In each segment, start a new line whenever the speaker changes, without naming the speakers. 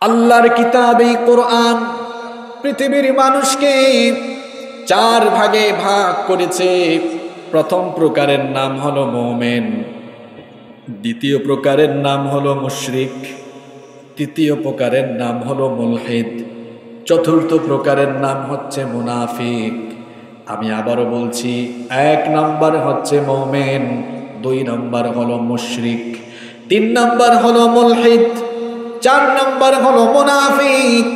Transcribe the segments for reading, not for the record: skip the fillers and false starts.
আল্লাহর কিতাবে কোরআন পৃথিবীর মানুষকে চার ভাগে ভাগ করেছে। প্রথম প্রকারের নাম হলো মুমিন, দ্বিতীয় প্রকারের নাম হলো মুশরিক, তৃতীয় প্রকারের নাম হলো মুলহিদ, চতুর্থ প্রকারের নাম হচ্ছে মুনাফিক। আমি আবারও বলছি, 1 নম্বর হচ্ছে মুমিন, 2 নম্বর হলো মুশরিক, 3 নম্বর হলো মুলহিদ, 4 নম্বর হলো মুনাফিক।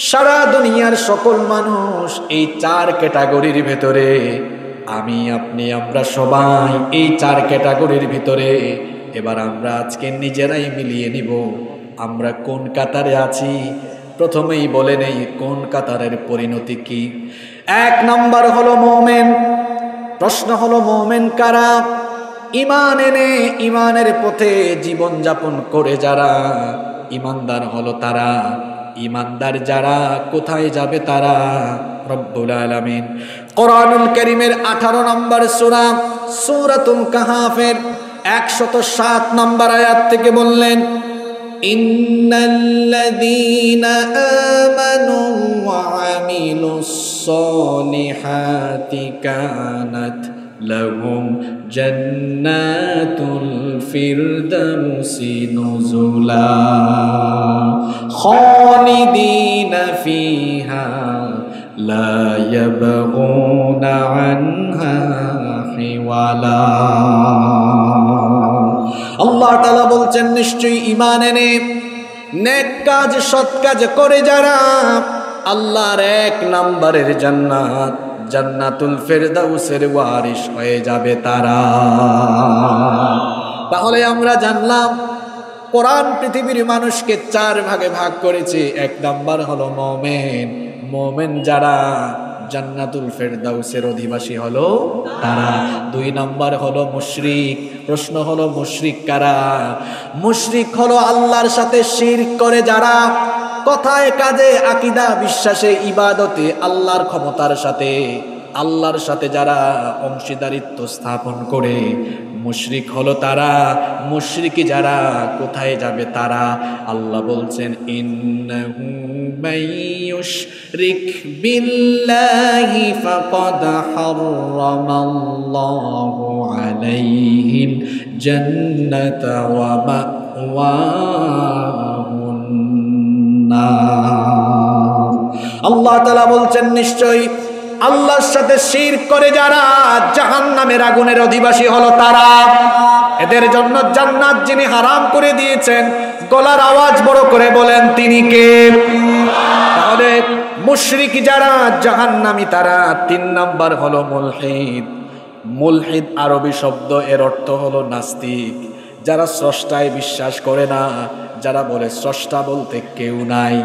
সারা দুনিয়ার সকল মানুষ এই 4 ক্যাটাগরির ভেতরে, আমি আপনি আমরা সবাই এই 4 ক্যাটাগরির ভিতরে। এবার আমরা আজকে নিজেরাই মিলিয়ে নিব আমরা কোন কাতারে আছি। প্রথমেই বলে নেই কোন কাতারের পরিণতি কি। 1 নম্বর হলো মুমিন। প্রশ্ন হলো মুমিন কারা? ঈমান এনে ঈমানের পথে জীবন যাপন করে যারা ঈমানদার হলো তারা। ঈমানদার যারা কোথায় যাবে তারা? রব্বুল আলামিন কোরআনুল কারীমের 18 নম্বর সূরা সূরাতুল কাহাফের 107 নম্বর আয়াত থেকে বললেন, ইন্নাল্লাযীনা আমানু ওয়া আমিলুস সলিহাতি কানাত লাহুম জান্নাতুল ফিরদাউসি নুজুলা খালিদিনা ফিহা লা ইয়াবগুনা আনহা হিওয়ালা। আল্লাহ তাআলা বলছেন, নিশ্চয়ই ঈমান এনে নেক কাজ সৎ কাজ করে যারা আল্লাহর 1 নম্বরের জান্নাত জান্নাতুল ফেরদাউসের ওয়ারিস হয়ে যাবে তারা। তাহলে আমরা জানলাম কোরআন পৃথিবীর মানুষকে 4 ভাগে ভাগ করেছে। 1 নম্বর হলো মুমিন, মুমিন যারা জান্নাতুল ফেরদাউসের অধিবাসী হলো তারা। 2 নম্বর হলো মুশরিক। প্রশ্ন হলো মুশরিক কারা? মুশরিক হলো আল্লাহর সাথে শিরক করে যারা, কথায় কাজে আকীদা বিশ্বাসে ইবাদতে আল্লাহর ক্ষমতার সাথে আল্লাহর সাথে যারা অংশীদারিত্ব স্থাপন করে, মুশরিক হলো তারা। মুশরিকি যারা কোথায় যাবে তারা? আল্লাহ বলছেন, ইন্নাহু মাইয়ুশরিক বিল্লাহি ফাকাদ হারামাল্লাহু আলাইহিল জান্নাতা ওয়া মাওয়াহুন নার। আল্লাহ তাআলা বলছেন, নিশ্চয়ই আল্লাহর সাথে শিরক করে যারা জাহান্নামের আগুনের অধিবাসী হলো তারা। এদের জন্য জান্নাত যিনি হারাম করে দিয়েছেন, গলার আওয়াজ বড় করে বলেন তিনি কে? তাহলে মুশরিক যারা জাহান্নামী তারা। 3 নম্বর হলো মুলহিদ। মুলহিদ আরবি শব্দ, এর অর্থ হলো নাস্তিক, যারা স্রষ্টায় বিশ্বাস করে না, যারা বলে স্রষ্টা বলতে কেউ নাই।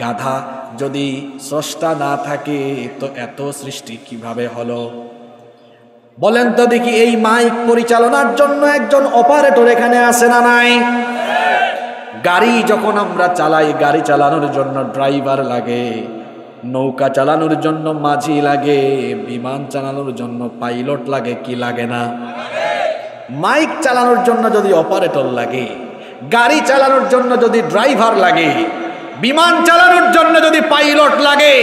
গাধা, যদি স্রষ্টা না থাকে তো এত সৃষ্টি কিভাবে হলো? বলেন তো দেখি, এই মাইক পরিচালনার জন্য একজন অপারেটর এখানে আছে না নাই? গাড়ি যখন আমরা চালাই, গাড়ি চালানোর জন্য ড্রাইভার লাগে, নৌকা চালানোর জন্য মাঝি লাগে, বিমান চালানোর জন্য পাইলট লাগে, কি লাগে না? মাইক চালানোর জন্য যদি অপারেটর লাগে, গাড়ি চালানোর জন্য যদি ড্রাইভার লাগে, বিমান চালানোর জন্য যদি পাইলট লাগে,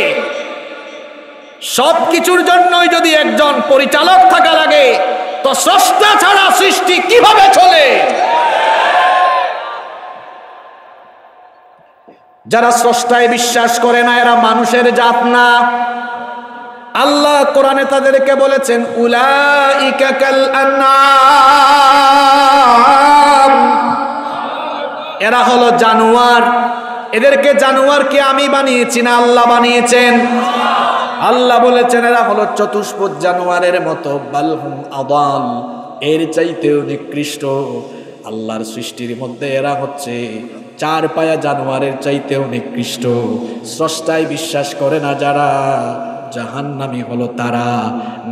সব কিছুর জন্যই যদি একজন পরিচালক থাকা লাগে, তো স্রষ্টা ছাড়া সৃষ্টি কিভাবে চলে? যারা স্রষ্টায় বিশ্বাস করে না এরা মানুষের জাত না। আল্লাহ কোরআনে তাদেরকে বলেছেন, উলাইকা কাল আনআম, এরা হলো জানোয়ার। এদেরকে জানোয়ার কি আমি বানিয়েছি না আল্লাহ বানিয়েছেন? আল্লাহ বলেছেন এরা হলো চতুষ্পদ জানোয়ারের মতো, বালহুম আদাল, এর চাইতেও নিকৃষ্ট। আল্লাহর সৃষ্টির মধ্যে এরা হচ্ছে 4 পায়া জানোয়ারের চাইতেও নিকৃষ্ট। স্রষ্টায় বিশ্বাস করে না যারা, জাহান্নামী হলো তারা।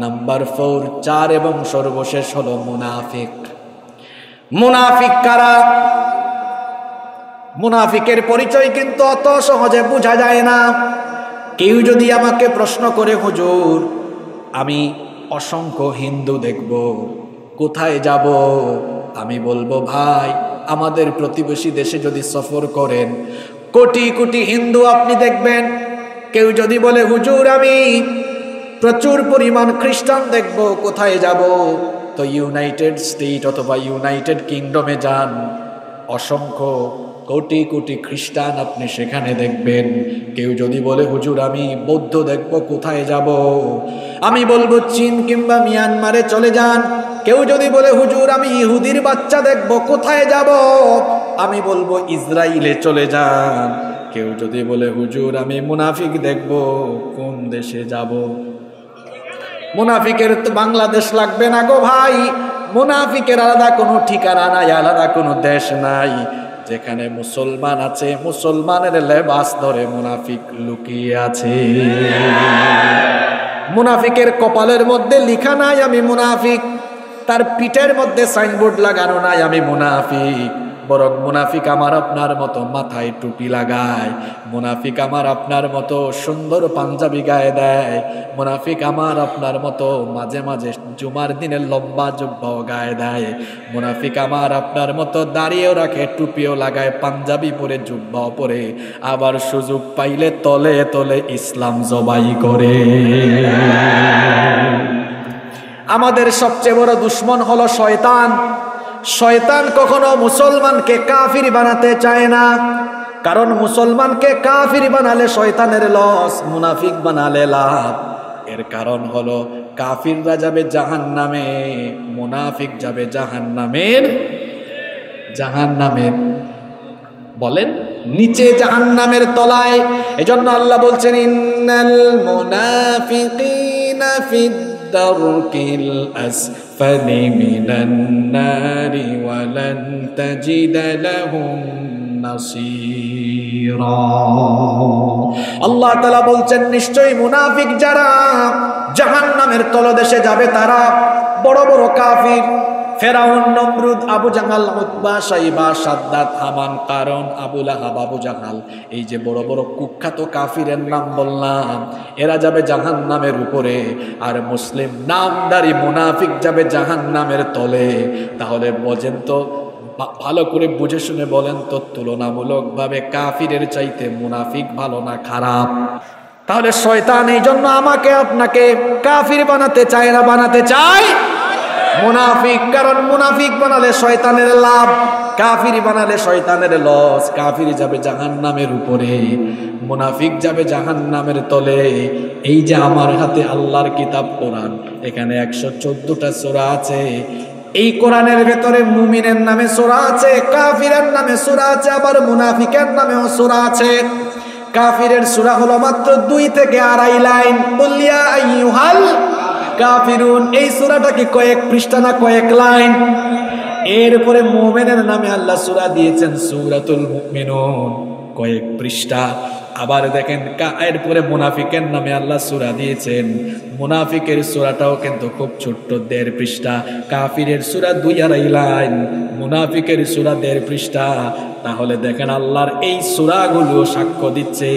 নাম্বার 4, 4 এবং সর্বশেষ হলো মুনাফিক। মুনাফিক কারা? মুনাফিকের পরিচয় কিন্তু অত সহজে বোঝা যায় না। কেউ যদি আমাকে প্রশ্ন করে, হুজুর আমি অসংখ্য হিন্দু দেখব, কোথায় যাব? আমি বলবো, ভাই আমাদের প্রতিবেশী দেশে যদি সফর করেন, কোটি কোটি হিন্দু আপনি দেখবেন। কেউ যদি বলে হুজুর আমি প্রচুর পরিমাণ খ্রিস্টান দেখব, কোথায় যাব? তো ইউনাইটেড স্টেট অথবা ইউনাইটেড কিংডমে যান, অসংখ্য কোটি কোটি খ্রিস্টান আপনি সেখানে দেখবেন। কেউ যদি বলে হুজুর আমি বৌদ্ধ দেখব, কোথায় যাব? আমি বলবো চীন কিংবা মিয়ানমারে চলে যান। কেউ যদি বলে হুজুর আমি ইহুদির বাচ্চা দেখব, কোথায় যাব? আমি বলবো ইসরায়েলে চলে যান। কেউ যদি বলে হুজুর আমি মুনাফিক দেখব, কোন দেশে যাব? মুনাফিকের তো বাংলাদেশ লাগবে না গো ভাই। মুনাফিকের আলাদা কোনো ঠিকানা নাই, আলাদা কোনো দেশ নাই। যেখানে মুসলমান আছে, মুসলমানের লেবাস ধরে মুনাফিক লুকিয়ে আছে। মুনাফিকের কপালের মধ্যে লেখা নাই আমি মুনাফিক, তার পিঠের মধ্যে সাইনবোর্ড লাগানো নাই আমি মুনাফিক। বরং মুনাফিক আমার আপনার মতো মাথায় টুপি লাগায়, মুনাফিক আমার আপনার মতো সুন্দর পাঞ্জাবি গায়ে দেয়, মুনাফিক আমার আপনার মতো মাঝে মাঝে জুমার দিনে লম্বা জুব্বাও গায়ে দেয়, মুনাফিক আমার আপনার মতো দাড়িও রাখে, টুপিও লাগায়, পাঞ্জাবি পরে জুব্বাও পরে, আবার সুযোগ পাইলে তলে তলে ইসলাম জবাই করে। আমাদের সবচেয়ে বড় দুশ্মন হলো শয়তান। শয়তান কখনো মুসলমানকে কাফির বানাতে চায় না, কারণ মুসলমানকে কাফির বানালে শয়তানের লস, মুনাফিক বানালে লাভ। এর কারণ হলো কাফিররা যাবে জাহান্নামে, মুনাফিক যাবে জাহান্নামের বলেন নিচে, জাহান্নামের তলায়। এজন্য আল্লাহ বলছেন ইন্নাল মুনাফিকিনা ফিদ দারকিল আসফালি মিনান নারি ওয়া লান তাজিদা লাহুম নাসীরা। আল্লাহ তাআলা বলছেন নিশ্চয়ই মুনাফিক যারা জাহান্নামের তলদেশে যাবে তারা বড় বড় কাফির। ফেরাউন, নমরুদ, আবু জাহাল, উতবা, শাইবা, সাদ্দাত, হামান, কারণ, আবু লাহাব, আবু জাহাল, এই যে বড় বড় কুখ্যাত কাফিরের নাম বললাম, এরা যাবে জাহান্নামের উপরে, আর মুসলিম নামদারি মুনাফিক যাবে জাহান্নামের তলে। তাহলে বোঝেন তো, ভালো করে বুঝে শুনে বলেন তো, তুলনামূলকভাবে কাফিরের চাইতে মুনাফিক ভালো না খারাপ? তাহলে শয়তান এই জন্য আমাকে আপনাকে কাফির বানাতে চায় না, বানাতে চায় মুনাফিক। কারণ মুনাফিক বানালে শয়তানের লাভ, কাফির বানালে শয়তানের লস। কাফির যাবে জাহান্নামের উপরে, মুনাফিক যাবে জাহান্নামের তলে। এই যে আমার হাতে আল্লাহর কিতাব কোরআন, এখানে 114টা সূরা আছে। এই কোরআনের ভেতরে মুমিনের নামে সূরা আছে, কাফিরের নামে সূরা আছে, আবার মুনাফিকের নামেও সূরা আছে। কাফিরের সূরা হলো মাত্র 2 থেকে 2.5 লাইন, কুল ইয়া আইয়ুহাল কাফিরুন। এই সূরাটা কি কয়েক পৃষ্ঠা না কয়েক লাইন? এরপরে মুমিনের নামে আল্লাহ সূরা দিয়েছেন সূরাতুল মুমিনুন, কয়েক পৃষ্ঠা। আবার দেখেন এরপরে মুনাফিকের নামে আল্লাহ সূরা দিয়েছেন, মুনাফিকের সূরাটাও কিন্তু খুব ছোট্ট, 1.5 পৃষ্ঠা। কাফিরের সূরা 2-2.5 লাইন, মুনাফিকের সূরা 1.5 পৃষ্ঠা। তাহলে দেখেন আল্লাহর এই সূরাগুলো সাক্ষ্য দিচ্ছে,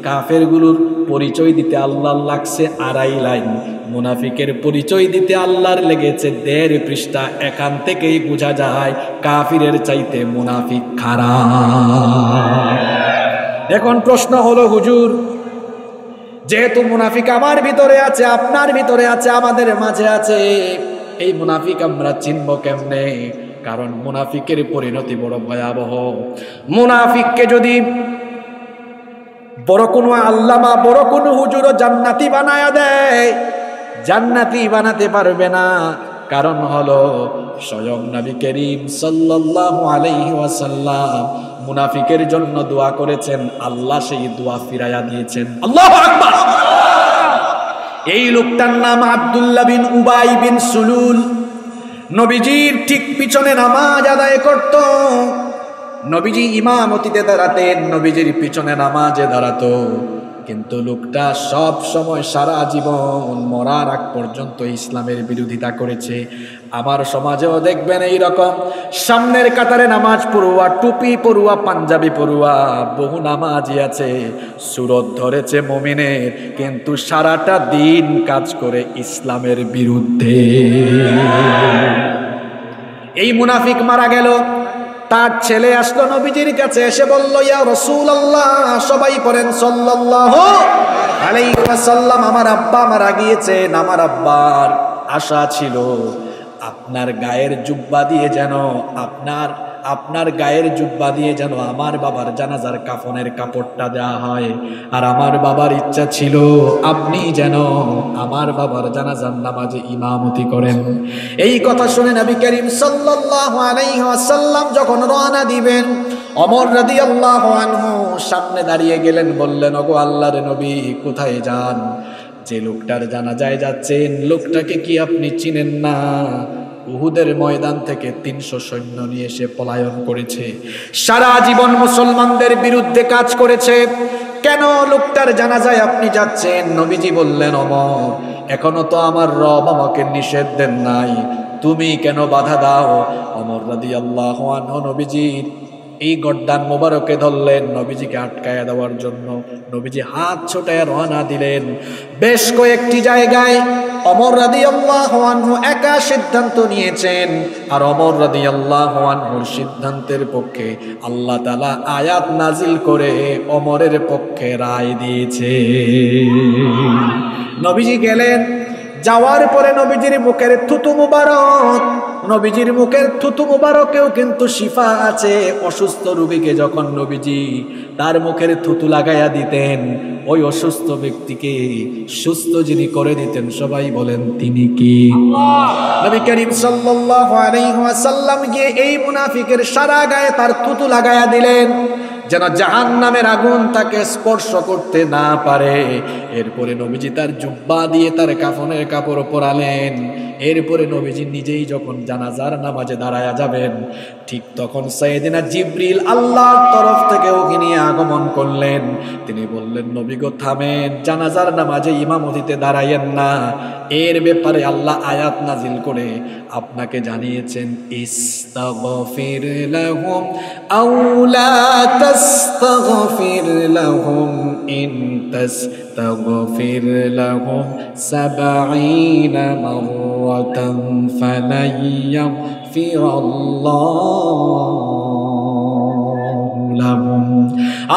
কাফেরগুলোর পরিচয় দিতে আল্লাহর লাগছে 2.5 লাইন, মুনাফিকের পরিচয় দিতে আল্লাহর লেগেছে 1.5 পৃষ্ঠা। এখান থেকেই বোঝা যায় কাফিরের চাইতে মুনাফিক খারাপ। এখন প্রশ্ন হলো হুজুর, যেহেতু মুনাফিক আমার ভিতরে আছে, আপনার ভিতরে আছে, আমাদের মাঝে আছে, এই মুনাফিক আমরা চিনব কেমনে? কারণ মুনাফিকের পরিণতি বড় ভয়াবহ। মুনাফিককে যদি বড় কোনো আল্লামা, বড় কোনো হুজুরও জান্নাতি বানায়া দেয়, জান্নাতি বানাতে পারবে না। কারণ হলো স্বয়ং নবী করিম সাল্লাল্লাহু আলাইহি ওয়াসাল্লাম মুনাফিকের জন্য দোয়া করেছেন, আল্লাহ সেই দোয়া ফিরাইয়া দিয়েছেন। আল্লাহু আকবার। এই লোকটার নাম আব্দুল্লাহ বিন উবাই বিন সুলুল। নবীজির ঠিক পিছনে নামাজ আদায় করত, নবীজি ইমামতিতে দাঁড়াতেন, নবীজির পিছনে নামাজে দাঁড়াতো। কিন্তু লোকটা সব সময় সারা জীবন মরার আগ পর্যন্ত ইসলামের বিরোধিতা করেছে। আমার সমাজেও দেখবেন এই রকম সামনের কাতারে নামাজ পড়ুয়া, টুপি পড়ুয়া, পাঞ্জাবি পড়ুয়া বহু নামাজি আছে, সুরত ধরেছে মুমিনের, কিন্তু সারাটা দিন কাজ করে ইসলামের বিরুদ্ধে। এই মুনাফিক মারা গেল, তার ছেলে আসলো নবীজির কাছে, এসে বলল, ইয়া রাসূলুল্লাহ, সবাই পড়েন সাল্লাল্লাহু আলাইহি ওয়াসাল্লাম, আমার আব্বা মারা গিয়েছেন, আমার আব্বার আশা ছিল আপনার গায়ের জুব্বা দিয়ে যেন আপনার গায়ের জুব্বা দিয়ে যেন আমার বাবার জানাজার কাফনের কাপড়টা দেওয়া হয়, আর আমার বাবার ইচ্ছা ছিল আপনি যেন আমার বাবার জানাজার নামাজে ইমামতি করেন। এই কথা শুনে নবী করিম সাল্লাল্লাহু আলাইহি ওয়াসাল্লাম যখন রওনা দিবেন, ওমর রাদিয়াল্লাহু আনহু সামনে দাঁড়িয়ে গেলেন, বললেন, ওগো আল্লাহর নবী, কোথায় যান? যে লোকটার জানাজায় যাচ্ছেন, লোকটাকে কি আপনি চিনেন না? উহুদের ময়দান থেকে 300 সৈন্য নিয়ে এসে পলায়ন করেছে, সারা জীবন মুসলমানদের বিরুদ্ধে কাজ করেছে, কেন লোকটার জানাজায় আপনি যাচ্ছেন? নবীজি বললেন, ওমর, এখনো তো আমার রব আমাকে নিষেধ দেন নাই, তুমি কেন বাধা দাও? ওমর রাদিয়াল্লাহু আনহু নবীজির এই গর্দান মোবারকে ধরলেন নবীজিকে আটকায়া দেওয়ার জন্য। নবীজি হাত ছোটায় রওনা দিলেন। বেশ কয়েকটি জায়গায় ওমর রাদিয়াল্লাহু আনহু একা সিদ্ধান্ত নিয়েছেন, আর ওমর রাদিয়াল্লাহু আনহুর সিদ্ধান্তের পক্ষে আল্লাহ তাআলা আয়াত নাজিল করে ওমরের পক্ষে রায় দিয়েছে। নবীজি গেলেন, যাওয়ার পরে নবীজির মুখের থুতু মুবারক, নবীজির মুখের থুতু মুবারকেও কিন্তু শিফা আছে। অসুস্থ রোগীকে যখন নবীজি তার মুখের থুতু লাগাইয়া দিতেন, ওই অসুস্থ ব্যক্তিকে সুস্থ যিনি করে দিতেন, সবাই বলেন তিনি কি? নবী করিম সাল্লাল্লাহু আলাইহি ওয়াসাল্লাম গিয়ে এই মুনাফিকের সারা গায়ে তার থুতু লাগাইয়া দিলেন, যেন জাহান্নামের আগুন তাকে স্পর্শ করতে না পারে। এরপরে নবীজি তার জুব্বা দিয়ে তার কাফনের কাপড় পরালেন। এরপরে নবীজি নিজেই যখন জানাজার নামাজে দাঁড়ায়া যাবেন, ঠিক তখন সাইয়েদিনা জিবরিল আল্লাহর তরফ থেকে ওকে নিয়ে আগমন করলেন। তিনি বললেন, নবী গো থামেন, জানাজার নামাজে ইমামতিতে দাঁড়াইয়েন না। এর ব্যাপারে আল্লাহ আয়াত নাজিল করে আপনাকে জানিয়েছেন, ইস্তাগফির লাহুম আও লা তাস্তাগফির লাহুম ইন তাস্তাগফির লাহুম 70 মাররাতান ফালান ইয়াগফিরাল্লাহু লাহুম।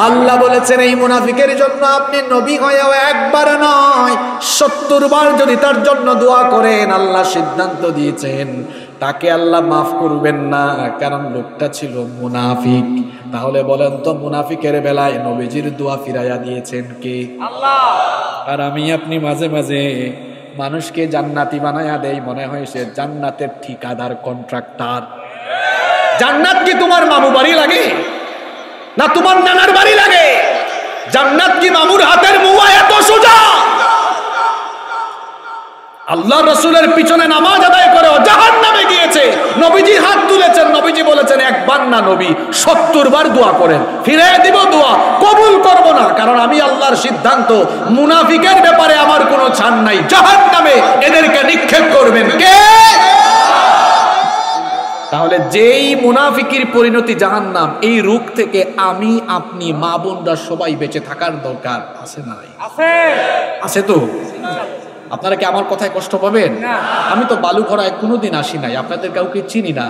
আল্লাহ বলেছেন, এই মুনাফিকের জন্য আপনি নবী হয়েও একবার নয় 70 বার যদি তার জন্য দোয়া করেন, আল্লাহ সিদ্ধান্ত দিয়েছেন তাকে আল্লাহ মাফ করবেন না, কারণ লোকটা ছিল মুনাফিক। তাহলে বলেন তো, মুনাফিকের বেলায় নবীজির দোয়া ফিরাইয়া দিয়েছেন কে? আল্লাহ। আর আমি আপনি মাঝে মাঝে মানুষকে জান্নাতি বানায়া দেই, মনে হয় সে জান্নাতের ঠিকাদার, কন্ট্রাক্টর। জান্নাত কি তোমার মামু বাড়ি লাগে না তোমার নানার বাড়ি লাগে? জান্নাত কি মামুর হাতের মুয়া এত সোজা? আল্লাহ রাসূলের পিছনে নামাজ আদায় করে জাহান্নামে গিয়েছে, নবীজি হাত তুলেছেন, নবীজি বলেছেন একবার না নবী 70 বার দোয়া করেন, ফিরে দিব দোয়া, কবুল করব না, কারণ আমি আল্লাহর সিদ্ধান্ত, মুনাফিকের ব্যাপারে আমার কোনো ছাড় নাই, জাহান্নামে এদেরকে নিক্ষেপ করবেন কে? তাহলে যেই মুনাফিকের পরিণতি জাহান্নাম, এই রূপ থেকে আমি আপনি মা বোনরা সবাই বেঁচে থাকার দরকার আছে না? আছে তো? আপনারা কি আমার কথায় কষ্ট পাবেন? আমি তো বালুঘরায় কোনোদিন আসি নাই, আপনাদের কাউকে চিনি না।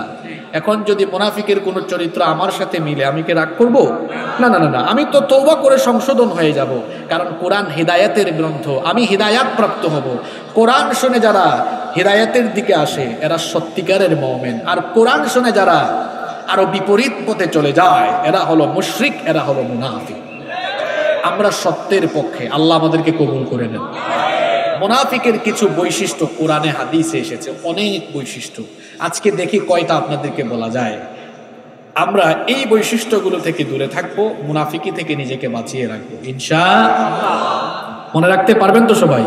এখন যদি মুনাফিকের কোনো চরিত্র আমার সাথে মিলে, আমি কি রাগ করব? না না না না, আমি তো তওবা করে সংশোধন হয়ে যাব, কারণ কোরআন হিদায়াতের গ্রন্থ, আমি হিদায়াত প্রাপ্ত হব। কোরআন শুনে যারা হিদায়াতের দিকে আসে এরা সত্যিকারের মুমিন, আর কোরআন শুনে যারা আরো বিপরীত পথে চলে যায় এরা হলো মুশরিক, এরা হলো মুনাফিক। আমরা সত্যের পক্ষে, আল্লাহ আমাদেরকে কবুল করে নেন। মুনাফিকের কিছু বৈশিষ্ট্য কোরআনে হাদিসে এসেছে, অনেক বৈশিষ্ট্য। আজকে দেখি কয়টা আপনাদেরকে বলা যায়। আমরা এই বৈশিষ্ট্যগুলো থেকে দূরে থাকবো, মুনাফিকি থেকে নিজেকে বাঁচিয়ে রাখবো ইনশাআল্লাহ। মনে রাখতে পারবেন তো সবাই?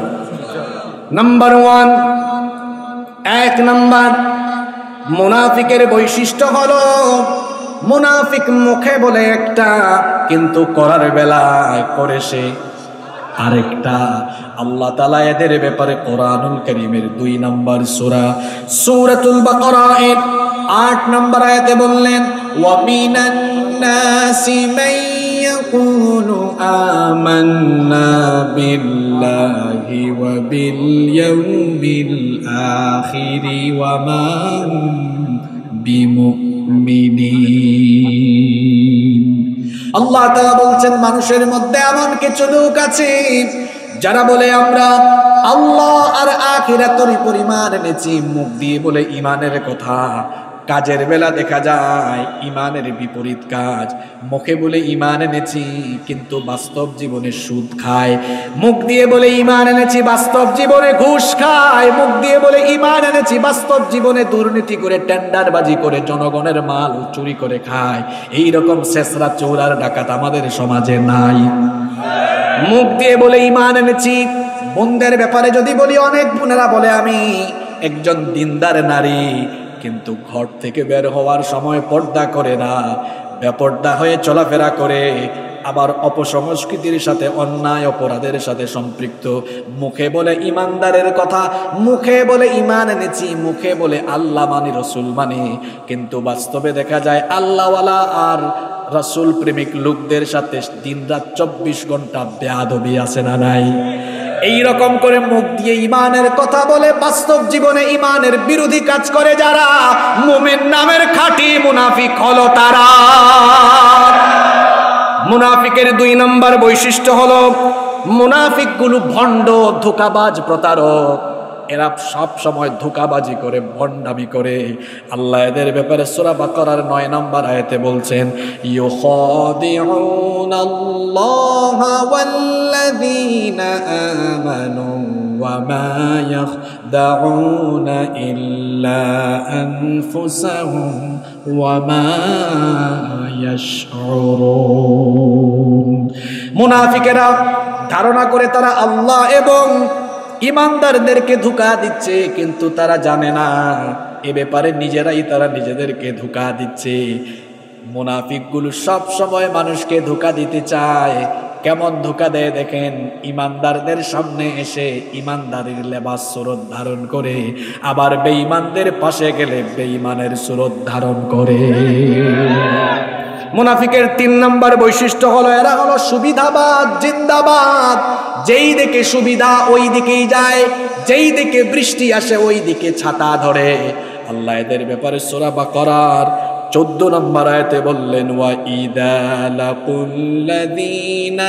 নাম্বার 1, 1 নাম্বার মুনাফিকের বৈশিষ্ট্য হলো, মুনাফিক মুখে বলে একটা, কিন্তু করার বেলায় করে সে আরেকটা। আল্লাহ তাআলা এদের ব্যাপারে কোরআনুল কারীমের 2 নম্বর সূরা সূরাতুল বাকারা এর 8 নম্বর আয়াতে বললেন, ওয়া মিনান নাসি মান ইয়াকুলু আমান্না বিল্লাহি ওয়া বিল ইয়াউমিল আখিরি ওয়া মা বিমুমিন। মুমিনিন। আল্লাহ তাআলা বলছেন মানুষের মধ্যে এমন কিছু লোক আছে যারা বলে আমরা আল্লাহ আর আখিরাতের উপর ঈমান এনেছি, মুখ দিয়ে বলে ঈমানের কথা, কাজের বেলা দেখা যায় ঈমানের বিপরীত কাজ। মুখে বলে ঈমান এনেছি কিন্তু বাস্তব জীবনে সুদ খায়, মুখ দিয়ে বলে ঈমান এনেছি বাস্তব জীবনে ঘুষ খায়, মুখ দিয়ে বলে ঈমান এনেছি বাস্তব জীবনে দুর্নীতি করে টেন্ডারবাজি করে জনগণের মাল চুরি করে খায়। এই রকম ছেঁচড়া চোর আর ডাকাত আমাদের সমাজে নাই। মুখ দিয়ে বলে ঈমান এনেছি, বোনদের ব্যাপারে যদি বলি অনেক বোনেরা বলে আমি একজন দিনদার নারী, কিন্তু ঘর থেকে বের হওয়ার সময় পর্দা করে না, বেপর্দা হয়ে চলাফেরা করে, আবার অপসংস্কৃতির সাথে অন্যায় অপরাধের সাথে সম্পৃক্ত। মুখে বলে ইমানদারের কথা, মুখে বলে ঈমান এনেছি, মুখে বলে আল্লাহ মানি রসুল মানি, কিন্তু বাস্তবে দেখা যায় আল্লাহওয়ালা আর রসুল প্রেমিক লোকদের সাথে দিনরাত 24 ঘন্টা বেয়াদবি আছে না নাই? এই রকম করে মুখ দিয়ে ঈমানের কথা বলে বাস্তব জীবনে ঈমানের বিরোধী কাজ করে যারা, মুমিন নামের খাঁটি মুনাফিক হলো তারা। মুনাফিকের 2 নম্বর বৈশিষ্ট্য হলো মুনাফিকগুলো ভণ্ড, ধোঁকাবাজ, প্রতারক। এরা সব সময় ধোঁকাবাজি করে, ভণ্ডামি করে। আল্লাহ এদের ব্যাপারে সূরা বাকারার 9 নম্বর আয়াতে বলছেন, ইউখাদিউনাল্লাহা ওয়াল্লাযীনা আমানু ওয়া মা ইয়াখদাউনা ইল্লা আনফুসাহুম ওয়া মা ইয়াশউরুন। মুনাফিকেরা ধারণা করে তারা আল্লাহ এবং ইমানদারদেরকে ধোঁকা দিচ্ছে, কিন্তু তারা জানে না এ ব্যাপারে নিজেরাই তারা নিজেদেরকে ধোঁকা দিচ্ছে। মুনাফিকগুলো সব সময় মানুষকে ধোঁকা দিতে চায়। কেমন ধোঁকা দেয় দেখেন, ইমানদারদের সামনে এসে ইমানদারির লেবাস সুরত ধারণ করে, আবার বেঈমানদের পাশে গেলে বেঈমানের সুরত ধারণ করে। মুনাফিকের 3 নম্বর বৈশিষ্ট্য হলো এরা হলো সুবিধাবাদ, জিন্দাবাদ। যেই দিকে সুবিধা ওই দিকেই যায়, যেই দিকে বৃষ্টি আসে ওই দিকে ছাতা ধরে। আল্লাহ এদের ব্যাপারে সূরা বাকারার 14 নম্বর আয়াতে বললেন, ওয়া ইযা লাকুল্লাযীনা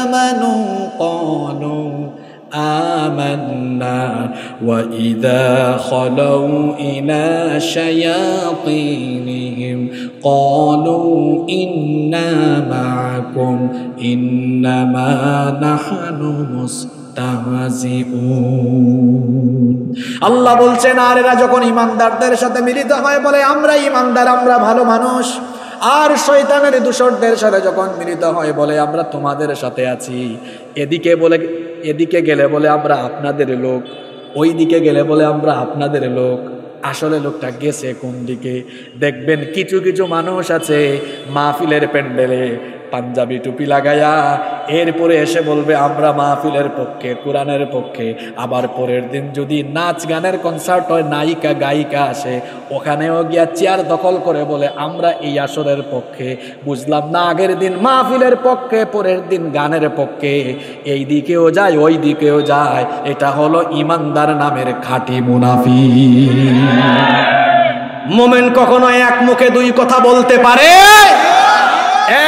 আমানু ক্বালু آمنا وإذا خلوا إلى شياطينهم قالوا إنا معكم إنما نحن মুস্তাহজিউন। আল্লাহ বলছেন আর এরা যখন ইমানদারদের সাথে মিলিত হয় বলে আমরা ইমানদার, আমরা ভালো মানুষ, আর শয়তানের দূষরদের সাথে যখন মিলিত হয় বলে আমরা তোমাদের সাথে আছি। এদিকে গেলে বলে আমরা আপনাদের লোক, ওই দিকে গেলে বলে আমরা আপনাদের লোক। আসলে লোকটা গেছে কোন দিকে? দেখবেন কিছু কিছু মানুষ আছে মাহফিলের প্যান্ডেলে পাঞ্জাবি টুপি লাগায়া এরপরে এসে বলবে আমরা মাহফিলের পক্ষে, কোরআনের পক্ষে। আবার পরের দিন যদি নাচ গানের কনসার্ট হয়, নায়িকা গায়িকা আসে, ওখানেও গিয়া চেয়ার দখল করে বলে আমরা এই আসরের পক্ষে। বুঝলাম না, আগের দিন মাহফিলের পক্ষে, পরের দিন গানের পক্ষে। এই দিকেও যায় ওই দিকেও যায়। এটা হলো ইমানদার নামের খাঁটি মুনাফিক। মোমেন কখনো এক মুখে 2 কথা বলতে পারে?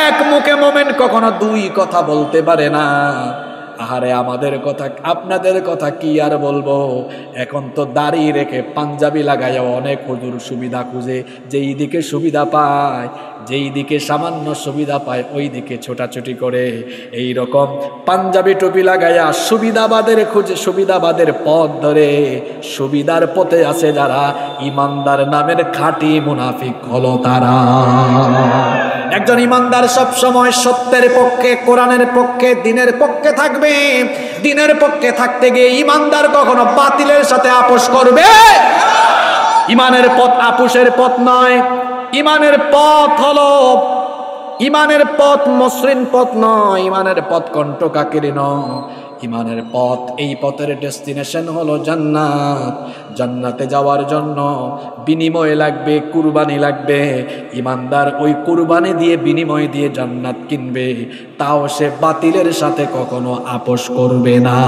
এক মুখে মোমেন কখনো 2 কথা বলতে পারে না। আহারে আমাদের কথা, আপনাদের কথা কি আর বলবো। এখন তো দাড়ি রেখে পাঞ্জাবি লাগাইয়া অনেক হুজুর সুবিধা খুঁজে, যেই দিকে সুবিধা পায়, যেই দিকে সামান্য সুবিধা পায় ওই দিকে ছোটাছুটি করে। এই রকম পাঞ্জাবি টুপি লাগাইয়া সুবিধাবাদের খুঁজে, সুবিধাবাদের পথ ধরে। সুবিধার পথে আছে যারা, ইমানদার নামের খাঁটি মুনাফিক হলো তারা। একজন ইমানদার সব সময় সত্যের পক্ষে, কোরআনের পক্ষে, দ্বীনের পক্ষে থাকবে। দ্বীনের পক্ষে থাকতে গিয়ে ইমানদার কখনো বাতিলের সাথে আপোষ করবে? ইমানের পথ আপোষের পথ নয়। ইমানের পথ হলো, ইমানের পথ মসৃণ পথ নয়, ইমানের পথ কণ্টকাকিনী নয়। ইমানের পথ, এই পথের ডেস্টিনেশন হলো জান্নাত। জান্নাতে যাওয়ার জন্য বিনিময় লাগবে, কুরবানি লাগবে। ইমানদার ওই কুরবানি দিয়ে, বিনিময় দিয়ে জান্নাত কিনবে। তাও সে বাতিলের সাথে কখনো আপোষ করবে না।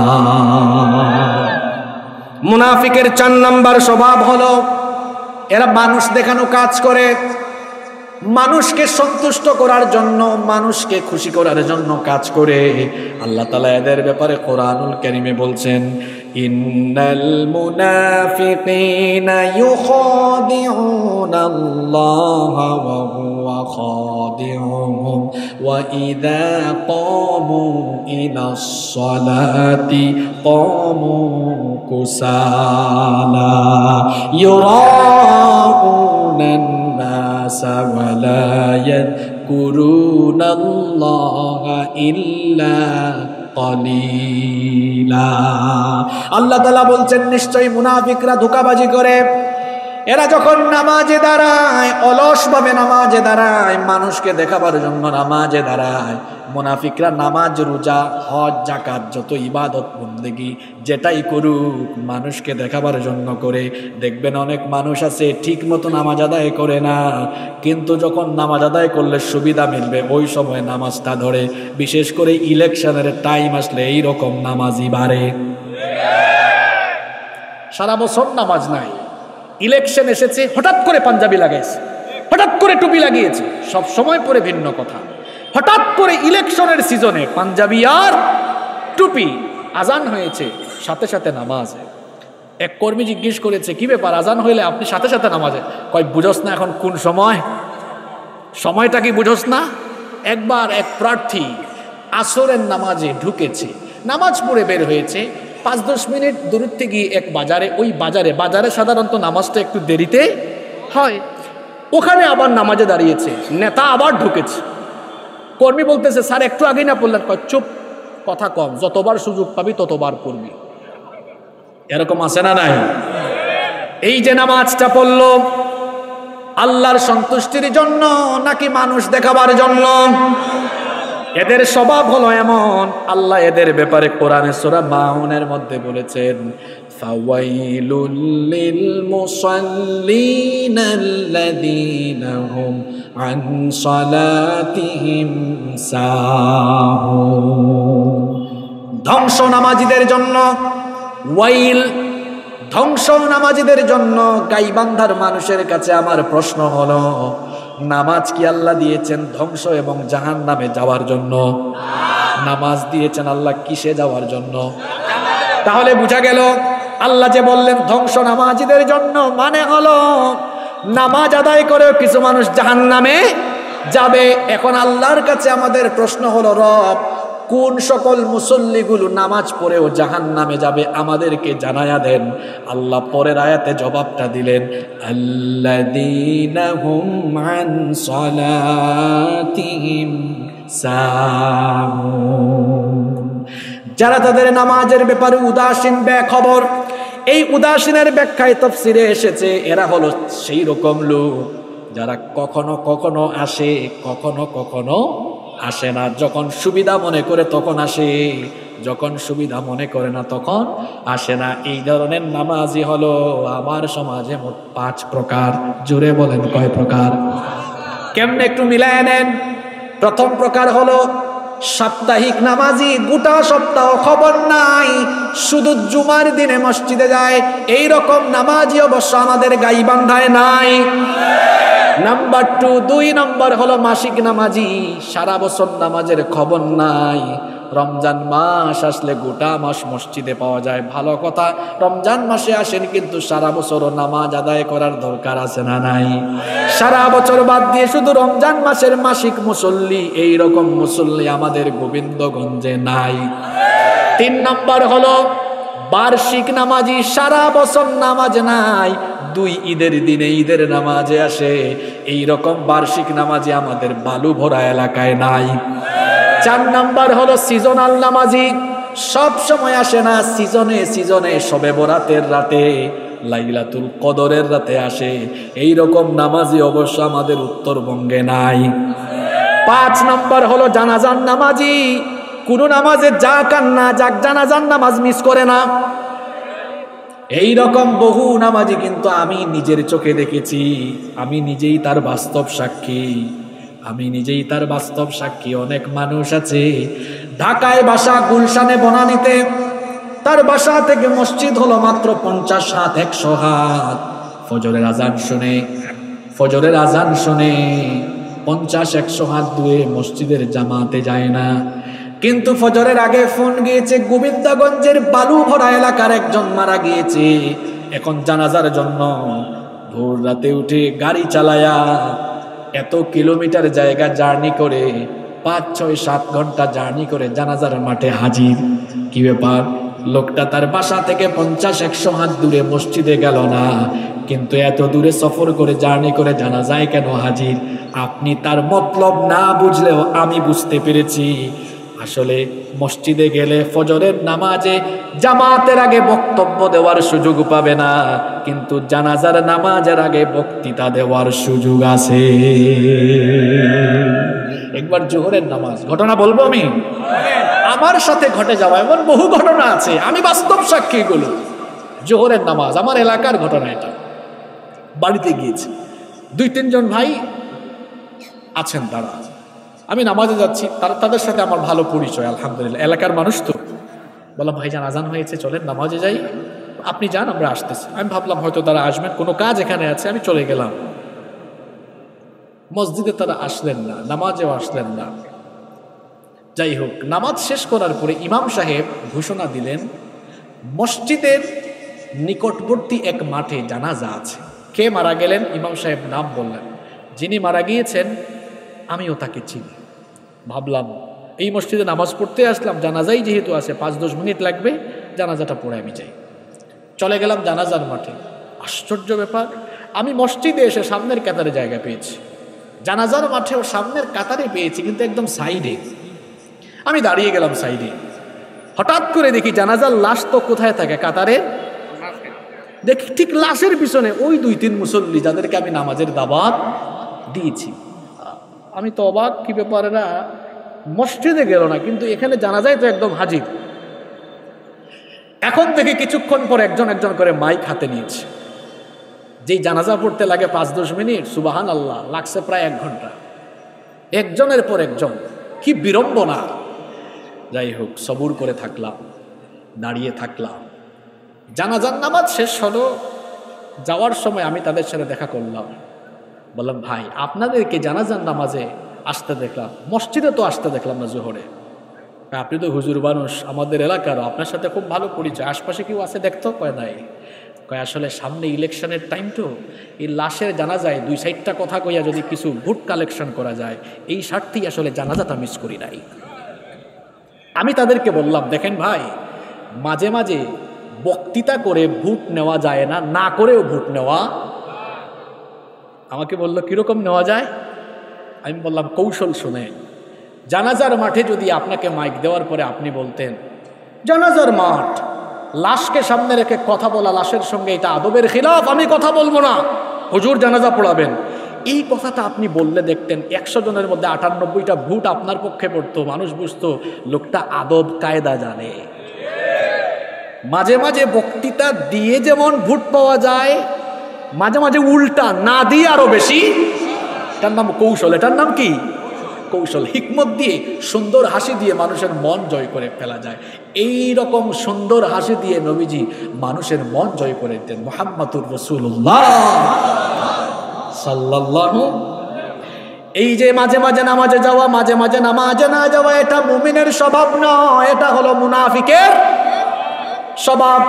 মুনাফিকের 4 নম্বর স্বভাব হলো এরা মানুষ দেখানো কাজ করে। মানুষকে সন্তুষ্ট করার জন্য, মানুষকে খুশি করার জন্য কাজ করে। আল্লাহ তাআলা এদের ব্যাপারে কোরআনুল কারীমে বলছেন, ইন্নাল মুনাফিকিনা ইউখাদিউনাল্লাহা ওয়া হুয়া খাদিউহুম ওয়া ইযা ক্বামু ইলাস সালাতি ক্বামু কুসালা ইউরাউনান নাসা ওয়া লা ইয়াযকুরুনাল্লাহা ইল্লা কলিলা। আল্লাহ তাআলা বলছেন, নিশ্চয়ই মুনাফিকরা ধোঁকাবাজি করে। এরা যখন নামাজে দাঁড়ায়, অলসভাবে নামাজে দাঁড়ায়, মানুষকে দেখাবার জন্য নামাজে দাঁড়ায়। মুনাফিকরা নামাজ, রোজা, হজ, যাকাত, যত ইবাদত বন্দেগী যেটাই করুক মানুষকে দেখাবার জন্য করে। দেখবেন অনেক মানুষ আছে ঠিক মতো নামাজ আদায় করে না, কিন্তু যখন নামাজ আদায় করলে সুবিধা মিলবে ওই সময় নামাজটা ধরে। বিশেষ করে ইলেকশনের টাইম আসলে এইরকম নামাজই বাড়ে। সারা বছর নামাজ নাই, ইলেকশন এসেছে হঠাৎ করে পাঞ্জাবি লাগাইছে, হঠাৎ করে টুপি লাগিয়েছে, সব সময় পরে ভিন্ন কথা। হঠাৎ করে ইলেকশনের সিজনে পাঞ্জাবি আর টুপি, আজান হয়েছে সাথে সাথে নামাজে। এক কর্মী জিজ্ঞেস করেছে, কি ব্যাপার আজান হইলে আপনি সাথে সাথে নামাজে? কয়, বুঝোস না এখন কোন সময়? সময়টা কি বুঝোস না? একবার এক প্রার্থী আসরের নামাজে ঢুকেছে, নামাজ পড়ে বের হয়েছে, 5-10 মিনিট দূরত্বে গিয়ে এক বাজারে, ওই বাজারে সাধারণত নামাজটা একটু দেরিতে হয়, ওখানে আবার নামাজে দাঁড়িয়েছে, নেতা আবার ঢুকেছে। কর্মী বলতেছে, স্যার একটু আগেই না পড়লেন? কয়, চুপ, কথা কম, যতবার সুযোগ পাবি ততবার পড়বি। এরকম আছে না নাই? এই যে নামাজটা পড়লো, আল্লাহর সন্তুষ্টির জন্য নাকি মানুষ দেখাবার জন্য? এদের স্বভাব হলো এমন। আল্লাহ এদের ব্যাপারে কোরআনে সূরা মাউনের মধ্যে বলেছেন, ফাওয়াইলুল লিল মুসাল্লিনাল্লাযীনা হুম আন সালাতিহিম সাহুন। ধ্বংস নামাজীদের জন্য, ওয়াইল, ধ্বংস নামাজীদের জন্য। গাইবান্ধার মানুষের কাছে আমার প্রশ্ন হলো, নামাজ কি আল্লাহ দিয়েছেন ধ্বংস এবং জাহান্নামে যাওয়ার জন্য? নামাজ দিয়েছেন আল্লাহ কিসে যাওয়ার জন্য? তাহলে বুঝা গেল আল্লাহ যে বললেন ধ্বংস নামাজীদের জন্য, মানে হলো নামাজ আদায় করেও কিছু মানুষ জাহান্নামে যাবে। এখন আল্লাহর কাছে আমাদের প্রশ্ন হলো, রব কোন সকল মুসল্লিগুলো নামাজ পড়েও জাহান্নামে যাবে আমাদেরকে জানায়া দেন। আল্লাহ পরের আয়াতে জবাবটা দিলেন, আল্লাযীনা হুম আন সালাতিহিম সাহুন। যারা তাদের নামাজের ব্যাপারে উদাসীন, বেখবর। এই উদাসীনের ব্যাখ্যায় তাফসীরে এসেছে, এরা হলো সেই রকম লোক যারা কখনো কখনো আসে, কখনো কখনো আসে না। যখন সুবিধা মনে করে তখন আসে, যখন সুবিধা মনে করে না তখন আসে না। এই ধরনের নামাজি হলো আমার সমাজে মোট 5 প্রকার। জোরে বলেন কয় প্রকার? কেমনে একটু মিলায় নেন। প্রথম প্রকার হলো সাপ্তাহিক নামাজি, গোটা সপ্তাহ খবর নাই, শুধু জুমার দিনে মসজিদে যায়। এই রকম নামাজি অবশ্য আমাদের গাইবান্ধায় নাই। নাম্বার 2 নম্বর হলো মাসিক নামাজি, সারা বছর নামাজের খবর নাই। রমজান মাস আসলে গোটা মাস মসজিদে পাওয়া যায়, ভালো কথা। রমজান মাসে আসেন কিন্তু সারা বছরও নামাজ আদায় করার দরকার আছে না নাই? সারা বছর বাদ দিয়ে শুধু রমজান মাসের মাসিক মুসল্লি, এই রকম মুসল্লি আমাদের গোবিন্দগঞ্জে নাই। 3 নম্বর হলো বার্ষিক নামাজি, সারা বছর নামাজ নাই, 2 ঈদের দিনে ঈদের নামাজে আসে। এই রকম বার্ষিক নামাজি আমাদের বালু ভরা এলাকায় নাই। 4 নম্বর হলো সিজনাল নামাজি, সব সময় আসে না, সিজনে সিজনে, শবে বরাতের রাতে, লাইলাতুল কদরের রাতে আসে। এই রকম নামাজি অবশ্য আমাদের উত্তরবঙ্গে নাই। 5 নম্বর হলো জানাজার নামাজি, কোন নামাজে যাক আর না যাক জানাজার নামাজ মিস করে না। এই রকম বহু নামাজি কিন্তু আমি নিজের চোখে দেখেছি, আমি নিজেই তার বাস্তব সাক্ষী, আমি নিজেই তার বাস্তব সাক্ষী। অনেক মানুষ আছে ঢাকায় বাসা, গুলশানে বনানীতে, তার বাসা থেকে মসজিদ হলো মাত্র 50 হাত 100 হাত। ফজরের আজান শুনে 50-100 হাত ধুয়ে মসজিদের জামাতে যায় না। কিন্তু ফজরের আগে ফোন গিয়েছে, গোবিন্দগঞ্জের বালু ভরা এলাকার একজন মারা গিয়েছে। এখন জানাজার জন্য ভোর রাতে উঠে গাড়ি চালায়া এত কিলোমিটার জায়গা জার্নি করে 5-6-7 ঘন্টা জার্নি করে জানাজার মাঠে হাজির। কি ব্যাপার? লোকটা তার বাসা থেকে 50-100 হাত দূরে মসজিদে গেল না, কিন্তু এত দূরে সফর করে জার্নি করে জানাজায় কেন হাজির? আপনি তার মতলব না বুঝলেও আমি বুঝতে পেরেছি। আসলে মসজিদে গেলে ফজরের নামাজে জামাতের আগে বক্তব্য দেওয়ার সুযোগ পাবে না, কিন্তু জানাজার নামাজের আগে বক্তৃতা দেওয়ার সুযোগ আছে। একবার জোহরের নামাজ ঘটনা বলবো আমি, আমার সাথে ঘটে যাওয়া এমন বহু ঘটনা আছে, আমি বাস্তব সাক্ষী এগুলো। জোহরের নামাজ আমার এলাকার ঘটনা, এটা বাড়িতে গিয়েছি, 2-3 জন ভাই আছেন, তারা আমি নামাজে যাচ্ছি, তাদের সাথে আমার ভালো পরিচয় আলহামদুলিল্লাহ, এলাকার মানুষ তো। বললাম ভাইজান আজান হয়েছে, চলেন নামাজে যাই। আপনি যান, আমরা আসতেছি। আমি ভাবলাম হয়তো তারা আসবেন, কোনো কাজ এখানে আছে, আমি চলে গেলাম। মসজিদে তারা আসলেন না, নামাজেও আসলেন না। যাই হোক, নামাজ শেষ করার পরে ইমাম সাহেব ঘোষণা দিলেন মসজিদের নিকটবর্তী এক মাঠে জানাজা আছে। কে মারা গেলেন? ইমাম সাহেব নাম বললেন। যিনি মারা গিয়েছেন আমিও তাকে চিনি। ভাবলাম এই মসজিদে নামাজ পড়তে আসলাম, জানাজাই যেহেতু আছে, 5-10 মিনিট লাগবে, জানাজাটা পড়ে আমি যাই। চলে গেলাম জানাজার মাঠে। আশ্চর্য ব্যাপার, আমি মসজিদে এসে সামনের কাতারে জায়গা পেয়েছি, জানাজার মাঠেও সামনের কাতারে পেয়েছি, কিন্তু একদম সাইডে। আমি দাঁড়িয়ে গেলাম সাইডে, হঠাৎ করে দেখি জানাজার লাশ তো কোথায় থাকে? কাতারে। দেখি ঠিক লাশের পিছনে ওই 2-3 মুসল্লি যাদেরকে আমি নামাজের দাওয়াত দিয়েছি। আমি তো অবাক, কি ব্যাপার, এরা মসজিদে গেল না কিন্তু এখানে জানাজায় তো একদম হাজির। এখন থেকে কিছুক্ষণ পর একজন একজন করে মাইক হাতে নিয়েছে। যেই জানাজা পড়তে লাগে 5-10 মিনিট, সুবহান আল্লাহ লাগছে প্রায় 1 ঘন্টা, একজনের পর একজন। কি বিড়ম্বনা! যাই হোক, সবুর করে থাকলাম, দাঁড়িয়ে থাকলাম। জানাজার নামাজ শেষ হলো, যাওয়ার সময় আমি তাদের সাথে দেখা করলাম। বললাম ভাই, আপনাদেরকে জানাজার নামাজে আসতে দেখলাম, মসজিদে তো আসতে দেখলাম না জোহরে। আপনি তো হুজুর মানুষ, আমাদের এলাকারও, আপনার সাথে খুব ভালো পরিচয়, আশপাশে কেউ আছে দেখতো? কয় নাই। কয় আসলে সামনে ইলেকশনের টাইম তো, এই লাশের জানাজায় 2 সাইডটা কথা কইয়া যদি কিছু ভোট কালেকশন করা যায়, এই স্বার্থেই আসলে জানাজাটা মিস করি নাই। আমি তাদেরকে বললাম দেখেন ভাই, মাঝে মাঝে বক্তৃতা করে ভোট নেওয়া যায় না, না করেও ভোট নেওয়া। আমাকে বলল কিরকম নেওয়া যায়? আমি বললাম কৌশল শুনে, জানাজার মাঠে যদি আপনাকে মাইক দেওয়ার পরে আপনি বলতেন জানাজার মাঠ, লাশকে সামনে রেখে কথা বলা লাশের সঙ্গে এটা আদবের খিলাফ, আমি কথা বলবো না, হুজুর জানাজা পড়াবেন, এই কথাটা আপনি বললে দেখতেন 100 জনের মধ্যে 98টা ভোট আপনার পক্ষে পড়তো। মানুষ বুঝতো লোকটা আদব কায়দা জানে। মাঝে মাঝে বক্তৃতা দিয়ে যেমন ভোট পাওয়া যায়, মাঝে মাঝে উল্টা না দিয়ে আরো বেশি। এটার নাম কৌশল। এটার নাম কি? কৌশল। হিকমত দিয়ে, সুন্দর হাসি দিয়ে মানুষের মন জয় করে ফেলা যায়। এই রকম সুন্দর হাসি দিয়ে নবীজি মানুষের মন জয় করে দিতেন। মুহাম্মাদুর রাসূলুল্লাহ সাল্লাল্লাহু। এই যে মাঝে মাঝে নামাজে যাওয়া, মাঝে মাঝে নামাজে না যাওয়া, এটা মুমিনের স্বভাব নয়, এটা হলো মুনাফিকের স্বভাব।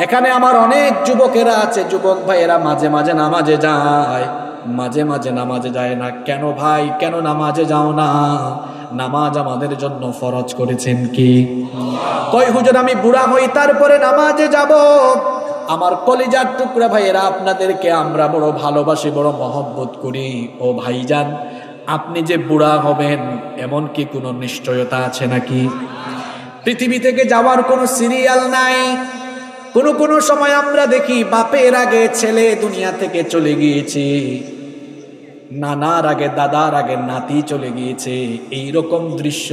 এখানে আমার অনেক যুবকেরা আছে, যুবক ভাইয়েরা মাঝে মাঝে নামাজে যায়, মাঝে মাঝে নামাজে যায় না। কেন ভাই, কেন নামাজে যাও না? নামাজ আমাদের জন্য ফরজ করেছেন কি? কই হুজুর আমি বুড়া হই তারপরে নামাজে যাব। আমার কলিজার টুকরা ভাইয়েরা, আপনাদেরকে আমরা বড় ভালোবাসি, বড় মহব্বত করি। ও ভাইজান, আপনি যে বুড়া হবেন এমন কি কোনো নিশ্চয়তা আছে নাকি? পৃথিবী থেকে যাওয়ার কোনো সিরিয়াল নাই। কোনো সময় আমরা দেখি বাপের আগে ছেলে দুনিয়া থেকে চলে গিয়েছে, নানার আগে দাদার আগে নাতি চলে গিয়েছে। এইরকম দৃশ্য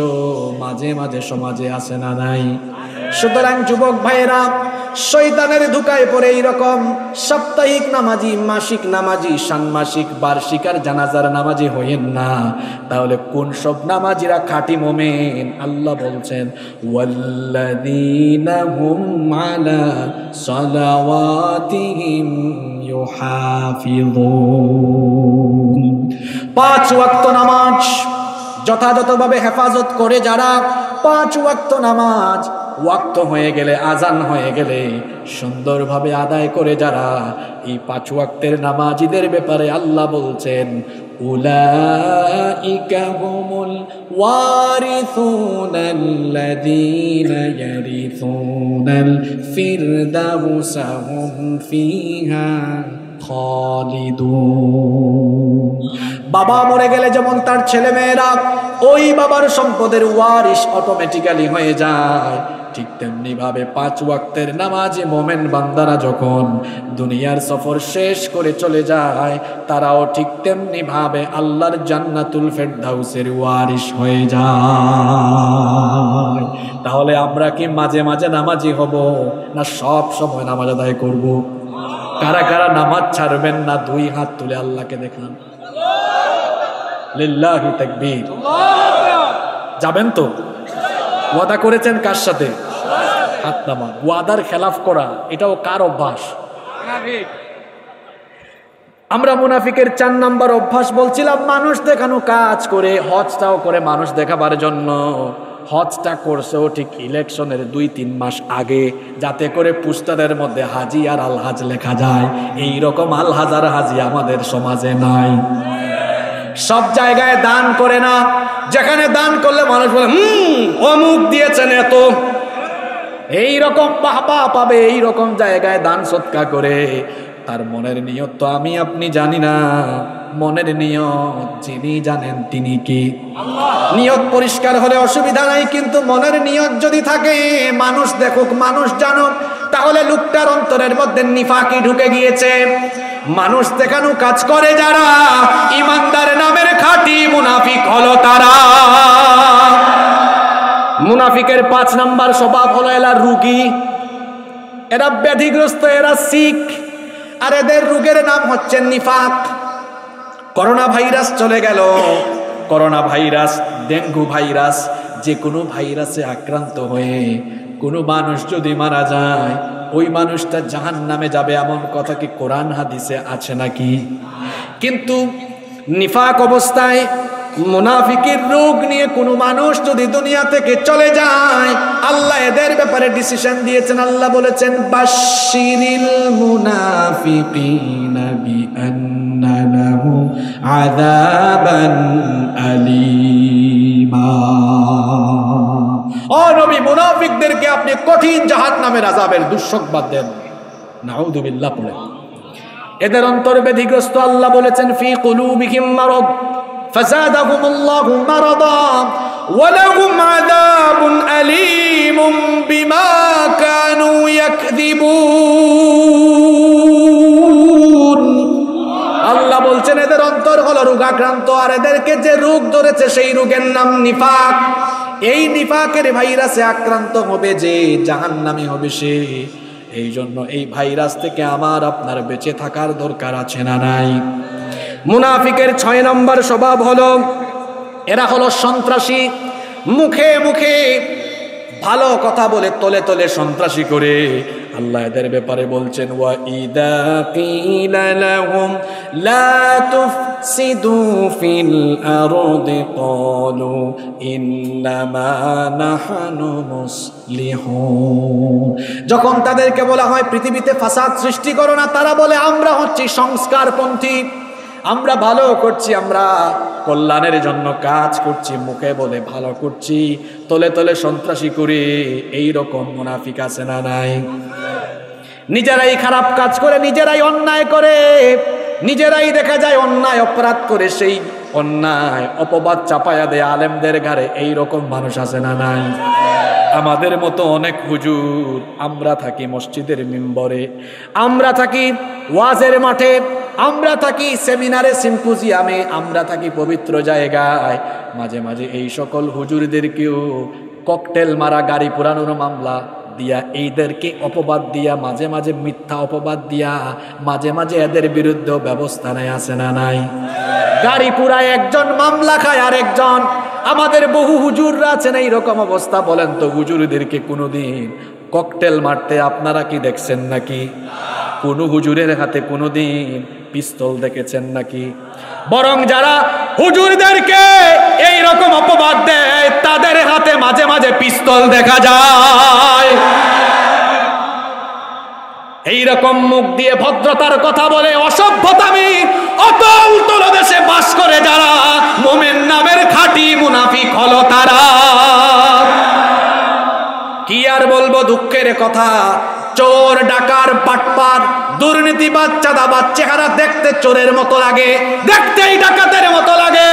মাঝে মাঝে সমাজে আছে না নাই? সুতরাং যুবক ভাইয়েরা, শয়তানের ধোঁকায় পড়ে এইরকম সাপ্তাহিক নামাজি, মাসিক নামাজি, ষান্মাসিক, বার্ষিক আর জানাজার নামাজি হইেন না, তাহলে কোন সব নামাজিরা খাঁটি মুমিন? আল্লাহ বলছেন ওয়াল্লাযীনা হুম আলা সালাওয়াতিহিম ইউহাফিযুন। 5 ওয়াক্ত নামাজ যথাযথভাবে হেফাজত করে যারা, 5 ওয়াক্ত নামাজ ওয়াক্ত হয়ে গেলে, আজান হয়ে গেলে সুন্দরভাবে আদায় করে যারা, এই 5 ওয়াক্তের নামাজিদের ব্যাপারে আল্লাহ বলছেন উলাইকা হুমুল ওয়ারিসুনাল্লাযীনা ইয়ারিসুনাল ফিরদাউসা হুম ফিহা খালিদুন। বাবা মরে গেলে যেমন তার ছেলে মেয়েরা ওই বাবার সম্পদের ওয়ারিস অটোমেটিক্যালি হয়ে যায়, ঠিক তেমনি ভাবে 5 ওয়াক্তের নামাজে মোমেন বান্দারা যখন দুনিয়ার সফর শেষ করে চলে যায়, তারাও ঠিক তেমনি ভাবে আল্লাহর জান্নাতুল ফেরদাউসের ওয়ারিস হয়ে যায়। তাহলে আমরা কি মাঝে মাঝে নামাজি হব, না সব সময় নামাজ আদায় করব? কারা কারা নামাজ ছাড়বেন না 2 হাত তুলে আল্লাহকে দেখান। লিল্লাহি তাকবীর। যাবেন তো? ওয়াদা করেছেন কার সাথে? হাত নামান। ওয়াদার খেলাফ করা এটাও কার অভ্যাস? আমরা মুনাফিকের 4 নাম্বার অভ্যাস বলছিলাম, মানুষ দেখানো কাজ করে, হজটাও করে মানুষ দেখাবার জন্য। হজটা করছেও ঠিক ইলেকশনের 2-3 মাস আগে, যাতে করে পুস্টারের মধ্যে হাজি আর আলহাজ লেখা যায়। এই রকম আলহাজ আর হাজি আমাদের সমাজে নাই। সব জায়গায় দান করে না, যেখানে দান করলে মানুষ বলে অমুক দিয়েছেন এত, এইরকম বাহবা পাবে, এইরকম জায়গায় দান সৎকা করে। তার মনের নিয়ত তো আমি আপনি জানি না, মনের নিয়ত যিনি জানেন তিনি কি? নিয়ত পরিষ্কার হলে অসুবিধা নাই, কিন্তু মনের নিয়ত যদি থাকে মানুষ দেখুক, মানুষ জানুক, তাহলে লোকটার অন্তরের মধ্যে নিফাকি ঢুকে গিয়েছে। মানুষ দেখানো কাজ করে যারা, ইমানদার নামের খাঁটি মুনাফিক হলো তারা। মুনাফিকের 5 নাম্বার স্বভাব হলো এরা রোগী, এরা ব্যাধিগ্রস্ত, এরা সিক, আর এদের রোগের নাম হচ্ছে নিফাক। করোনা ভাইরাস চলে গেল, করোনা ভাইরাস, ডেঙ্গু ভাইরাস, যে কোনো ভাইরাসে আক্রান্ত হয়ে কোনো মানুষ যদি মারা যায়, ওই মানুষটা জাহান্নামে যাবে এমন কথা কি কোরআন হাদিসে আছে নাকি? কিন্তু নিফাক অবস্থায় মুনাফিকের রোগ নিয়ে কোনো মানুষ যদি দুনিয়া থেকে চলে যায়, আল্লাহ এদের ব্যাপারে ডিসিশন দিয়েছেন। আল্লাহ বলেছেন বাশশিরিল মুনাফিকিনা বিআন্না লাহুম আযাবান আলীমা। ও নবী, মুনাফিকদেরকে আপনি কঠিন জাহান্নামের আযাবের দুঃসংবাদ দেন। নাউযুবিল্লাহ পড়ে। এদের অন্তর ব্যাধিগ্রস্ত, আল্লাহ বলেছেন ফি কুলুবিহিম মারাদ ফাযাদাহুমুল্লাহু মারাদা ওয়া লাহুম আযাবুন আলীমুম বিমা কানু ইয়াকযিবুন। আল্লাহ বলছেন এদের অন্তর হলো রোগাক্রান্ত, আর এদেরকে যে রোগ ধরেছে সেই রোগের নাম নিফাক। এই নিফাকের ভাইরাসে আক্রান্ত হবে যে, জাহান্নামী হবে সে। এই জন্য এই ভাইরাস থেকে আমার আপনার বেঁচে থাকার দরকার আছে না নাই? মুনাফিকের 6 নম্বর স্বভাব হলো এরা হলো সন্ত্রাসী। মুখে মুখে ভালো কথা বলে তলে তলে সন্ত্রাসী করে। আল্লাহ এদের ব্যাপারে বলছেন ওয়া ইদা কিলা লাহুম লা তুফসিদু ফিল আরদি ক্বালু ইন্নামা নাহনু মুসলিহুন। যখন তাদেরকে বলা হয় পৃথিবীতে ফাসাদ সৃষ্টি করো না, তারা বলে আমরা হচ্ছি সংস্কারপন্থী, আমরা ভালো করছি, আমরা কল্যাণের জন্য কাজ করছি। মুখে বলে ভালো করছি, তলে তলে সন্ত্রাসী করি। এই রকম মুনাফিক আছে না নাই? নিজেরাই খারাপ কাজ করে, নিজেরাই অন্যায় করে, নিজেরাই দেখা যায় অন্যায় অপরাধ করে সেই অন্যায় অপবাদ চাপায়া দেয় আলেমদের ঘাড়ে। এই রকম মানুষ আছে না নাই? আমাদের মতো অনেক হুজুর, আমরা থাকি মসজিদের মিম্বরে, আমরা থাকি ওয়াজের মাঠে, আমরা থাকি সেমিনারে, সিম্পোজিয়ামে, আমরা থাকি পবিত্র জায়গায়। মাঝে মাঝে এই সকল হুজুরদেরকেও ককটেল মারা, গাড়ি পোড়ানোর মামলা দিয়া, এইদেরকে অপবাদ দিয়া, মাঝে মাঝে মিথ্যা অপবাদ দিয়া, মাঝে মাঝে এদের বিরুদ্ধে ব্যবস্থা নেয়, আছে না নাই? গাড়ি পুরায় একজন, মামলা খায় আরেকজন। আমাদের বহু হুজুররা আছেন এইরকম অবস্থা। বলেন তো, হুজুরদেরকে কোনোদিন ককটেল মারতে আপনারা কি দেখছেন নাকি? কোন হুজুরের হাতে কোনোদিন পিস্তল দেখেছেন নাকি? বরং যারা হুজুরদেরকে এই রকম অপবাদ দেয়, তাদের হাতে মাঝে মাঝে পিস্তল দেখা যায়। এইরকম মুখ দিয়ে ভদ্রতার কথা বলে, অসভ্যতামি অতল তলদেশে বাস করে যারা, মুমিন নামের খাঁটি মুনাফিক হলো তারা। কি আর বলবো, দুঃখের কথা। চোর, ডাকার, বাটপার, দুর্নীতিবাজ, চাঁদাবাজ চেহারা দেখতে চোরের মতো লাগে, দেখতেই ডাকাতের মতো লাগে।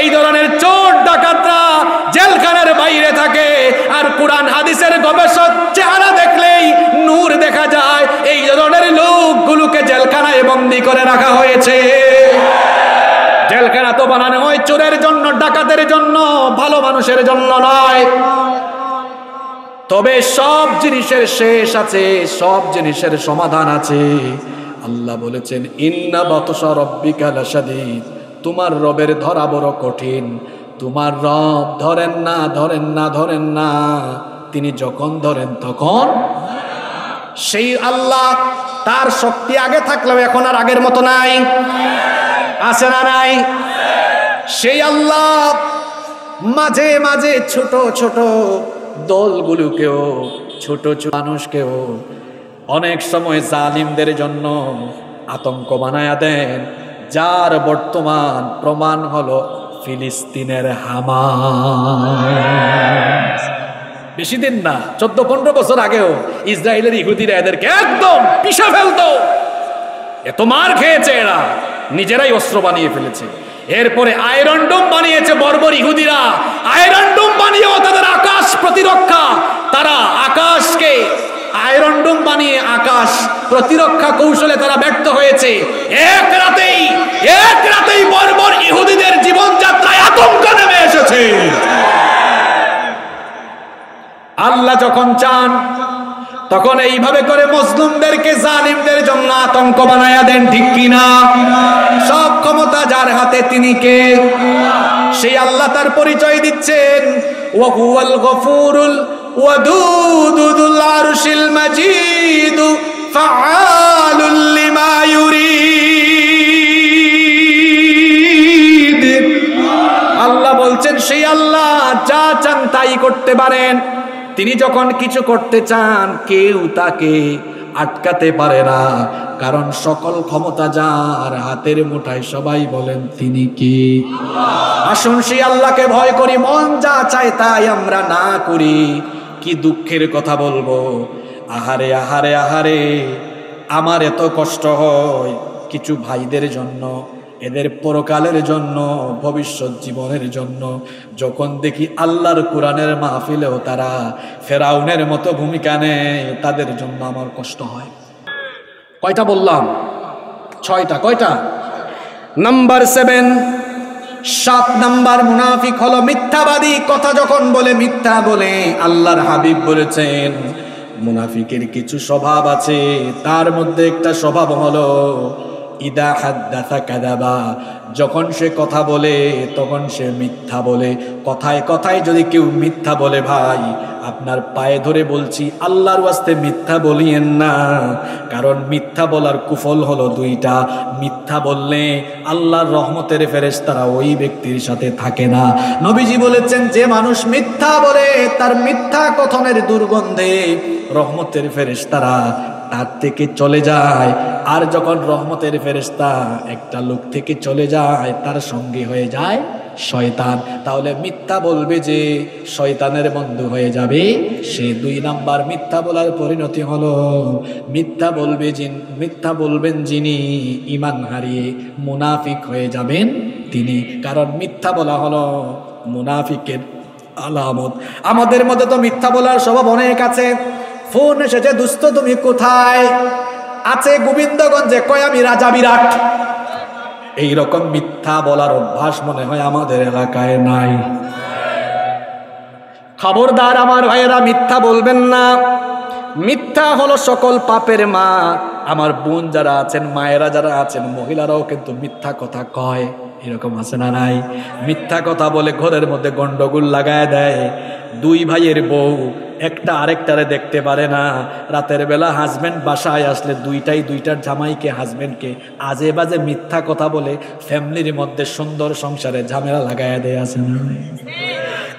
এই ধরনের চোর ডাকাতরা জেলখানার বাইরে থাকে, আর কোরআন হাদিসের গবেষক চেহারা দেখলেই নূর দেখা যায়। এই ধরনের লোকগুলোকে জেলখানায় বন্দী করে রাখা হয়েছে। জেলখানা তো বানানো হয় চোরের জন্য, ডাকাতের জন্য, ভালো মানুষের জন্য নয়। তবে সব জিনিসের শেষ আছে, সব জিনিসের সমাধান আছে। আল্লাহ বলেছেন, ইন্না বাতশা রাব্বিকা লাশাদীদ, তোমার রবের ধরা বড় কঠিন। তোমার রব ধরেন না, ধরেন না, ধরেন না, তিনি যখন ধরেন তখন। সেই আল্লাহ, তার শক্তি আগে থাকলেও এখন আর আগের মতো নাই, আছে না নাই? সেই আল্লাহ মাঝে মাঝে ছোট ছোট দলগুলোকেও, ছোট ছোট মানুষকেও অনেক সময় জালিমদের জন্য আতঙ্ক বানায়া দেন, যার বর্তমান প্রমাণ হলো ফিলিস্তিনের হামাস। বেশি দিন না, 14-15 বছর আগেও ইসরায়েলের ইহুদিরা এদেরকে একদম পিষে ফেলতো। এত মার খেয়েছে এরা, নিজেরাই অস্ত্র বানিয়ে ফেলেছে। এরপরে আয়রন ডোম বানিয়েছে বর্বর ইহুদিরা। আয়রন ডোম বানিয়েও তাদের আকাশ প্রতিরক্ষা, তারা আকাশকে আয়রন ডোম বানিয়ে আকাশ প্রতিরক্ষা কৌশলে তারা ব্যর্থ হয়েছে। এক রাতেই বর্বর ইহুদিদের জীবনযাত্রায় আতঙ্ক নেমে এসেছে। আল্লাহ যখন চান তখন এইভাবে করে মজলুমদেরকে, জালিমদের জন্য আতঙ্ক বানায়া দেন, ঠিক কিনা? সব ক্ষমতা যার হাতে, তিনি কে? সেই আল্লাহ তার পরিচয় দিচ্ছেন, ওয়া হুয়াল গফুরুল ওয়াদুদুল আরশিল মাজিদ ফাআলুল লিমা ইউরিদ। আল্লাহ বলছেন, সেই আল্লাহ যা চান তাই করতে পারেন। তিনি যখন কিছু করতে চান, কেউ তাকে আটকাতে পারে না, কারণ সকল ক্ষমতা যার হাতের মুঠায়। সবাই বলেন, তিনি কি? আসুন সেই আল্লাহকে ভয় করি, মন যা চায় তাই আমরা না করি। কি দুঃখের কথা বলবো, আহারে আহারে আহারে, আমার এত কষ্ট হয় কিছু ভাইদের জন্য, এদের পরকালের জন্য, ভবিষ্যৎ জীবনের জন্য। যখন দেখি আল্লাহর কোরআনের মাহফিলেও তারা ফেরাউনের মতো ভূমিকা নেয়, তাদের জন্য আমার কষ্ট হয়। কয়টা বললাম? 6টা। কয়টা? নাম্বার 7, 7 নাম্বার মুনাফিক হলো মিথ্যাবাদী। কথা যখন বলে মিথ্যা বলে। আল্লাহর হাবিব বলেছেন, মুনাফিকের কিছু স্বভাব আছে, তার মধ্যে একটা স্বভাব হলো ইদা হাদ্দাসা কাযাবা, যখন সে কথা বলে তখন সে মিথ্যা বলে। কথায় কথায় যদি কেউ মিথ্যা বলে, ভাই আপনার পায়ে ধরে বলছি, আল্লাহর ওয়াস্তে মিথ্যা বলিয়েন না। কারণ মিথ্যা বলার কুফল হলো 2টা। মিথ্যা বললে আল্লাহর রহমতের ফেরেশতারা ওই ব্যক্তির সাথে থাকে না। নবীজি বলেছেন, যে মানুষ মিথ্যা বলে তার মিথ্যা কথনের দুর্গন্ধে রহমতের ফেরেশতারা তার থেকে চলে যায়। আর যখন রহমতের ফেরেশতা একটা লোক থেকে চলে যায়, তার সঙ্গে হয়ে যায় শয়তান। তাহলে মিথ্যা বলবে যে শয়তানের বন্ধু হয়ে যাবে সে। 2 নাম্বার মিথ্যা বলার পরিণতি হলো মিথ্যা বলবেন যিনি ঈমান হারিয়ে মুনাফিক হয়ে যাবেন তিনি। কারণ মিথ্যা বলা হলো মুনাফিকের আলামত। আমাদের মধ্যে তো মিথ্যা বলার স্বভাব অনেক আছে। ফোন এসেছে, দোস্ত তুমি কোথায়? আছে গোবিন্দগঞ্জে। কয় আমি রাজা বিরাট। এইরকম মিথ্যা বলার অভ্যাস মনে হয় আমাদের এলাকায় নাই। খবরদার আমার ভাইয়েরা, মিথ্যা বলবেন না। মিথ্যা হলো সকল পাপের মা। আমার বোন যারা আছেন, মায়েরা যারা আছেন, মহিলারাও কিন্তু মিথ্যা কথা কয়, এরকম আছে না নাই? মিথ্যা কথা বলে ঘরের মধ্যে গন্ডগোল লাগায় দেয়। দুই ভাইয়ের বউ একটা আরেকটারে দেখতে পারে না। রাতের বেলা হাজবেন্ড বাসায় আসলে দুইটার জামাইকে, হাজবেন্ডকে আজে বাজে মিথ্যা কথা বলে ফ্যামিলির মধ্যে সুন্দর সংসারে ঝামেলা লাগায় দেয়, আছে না?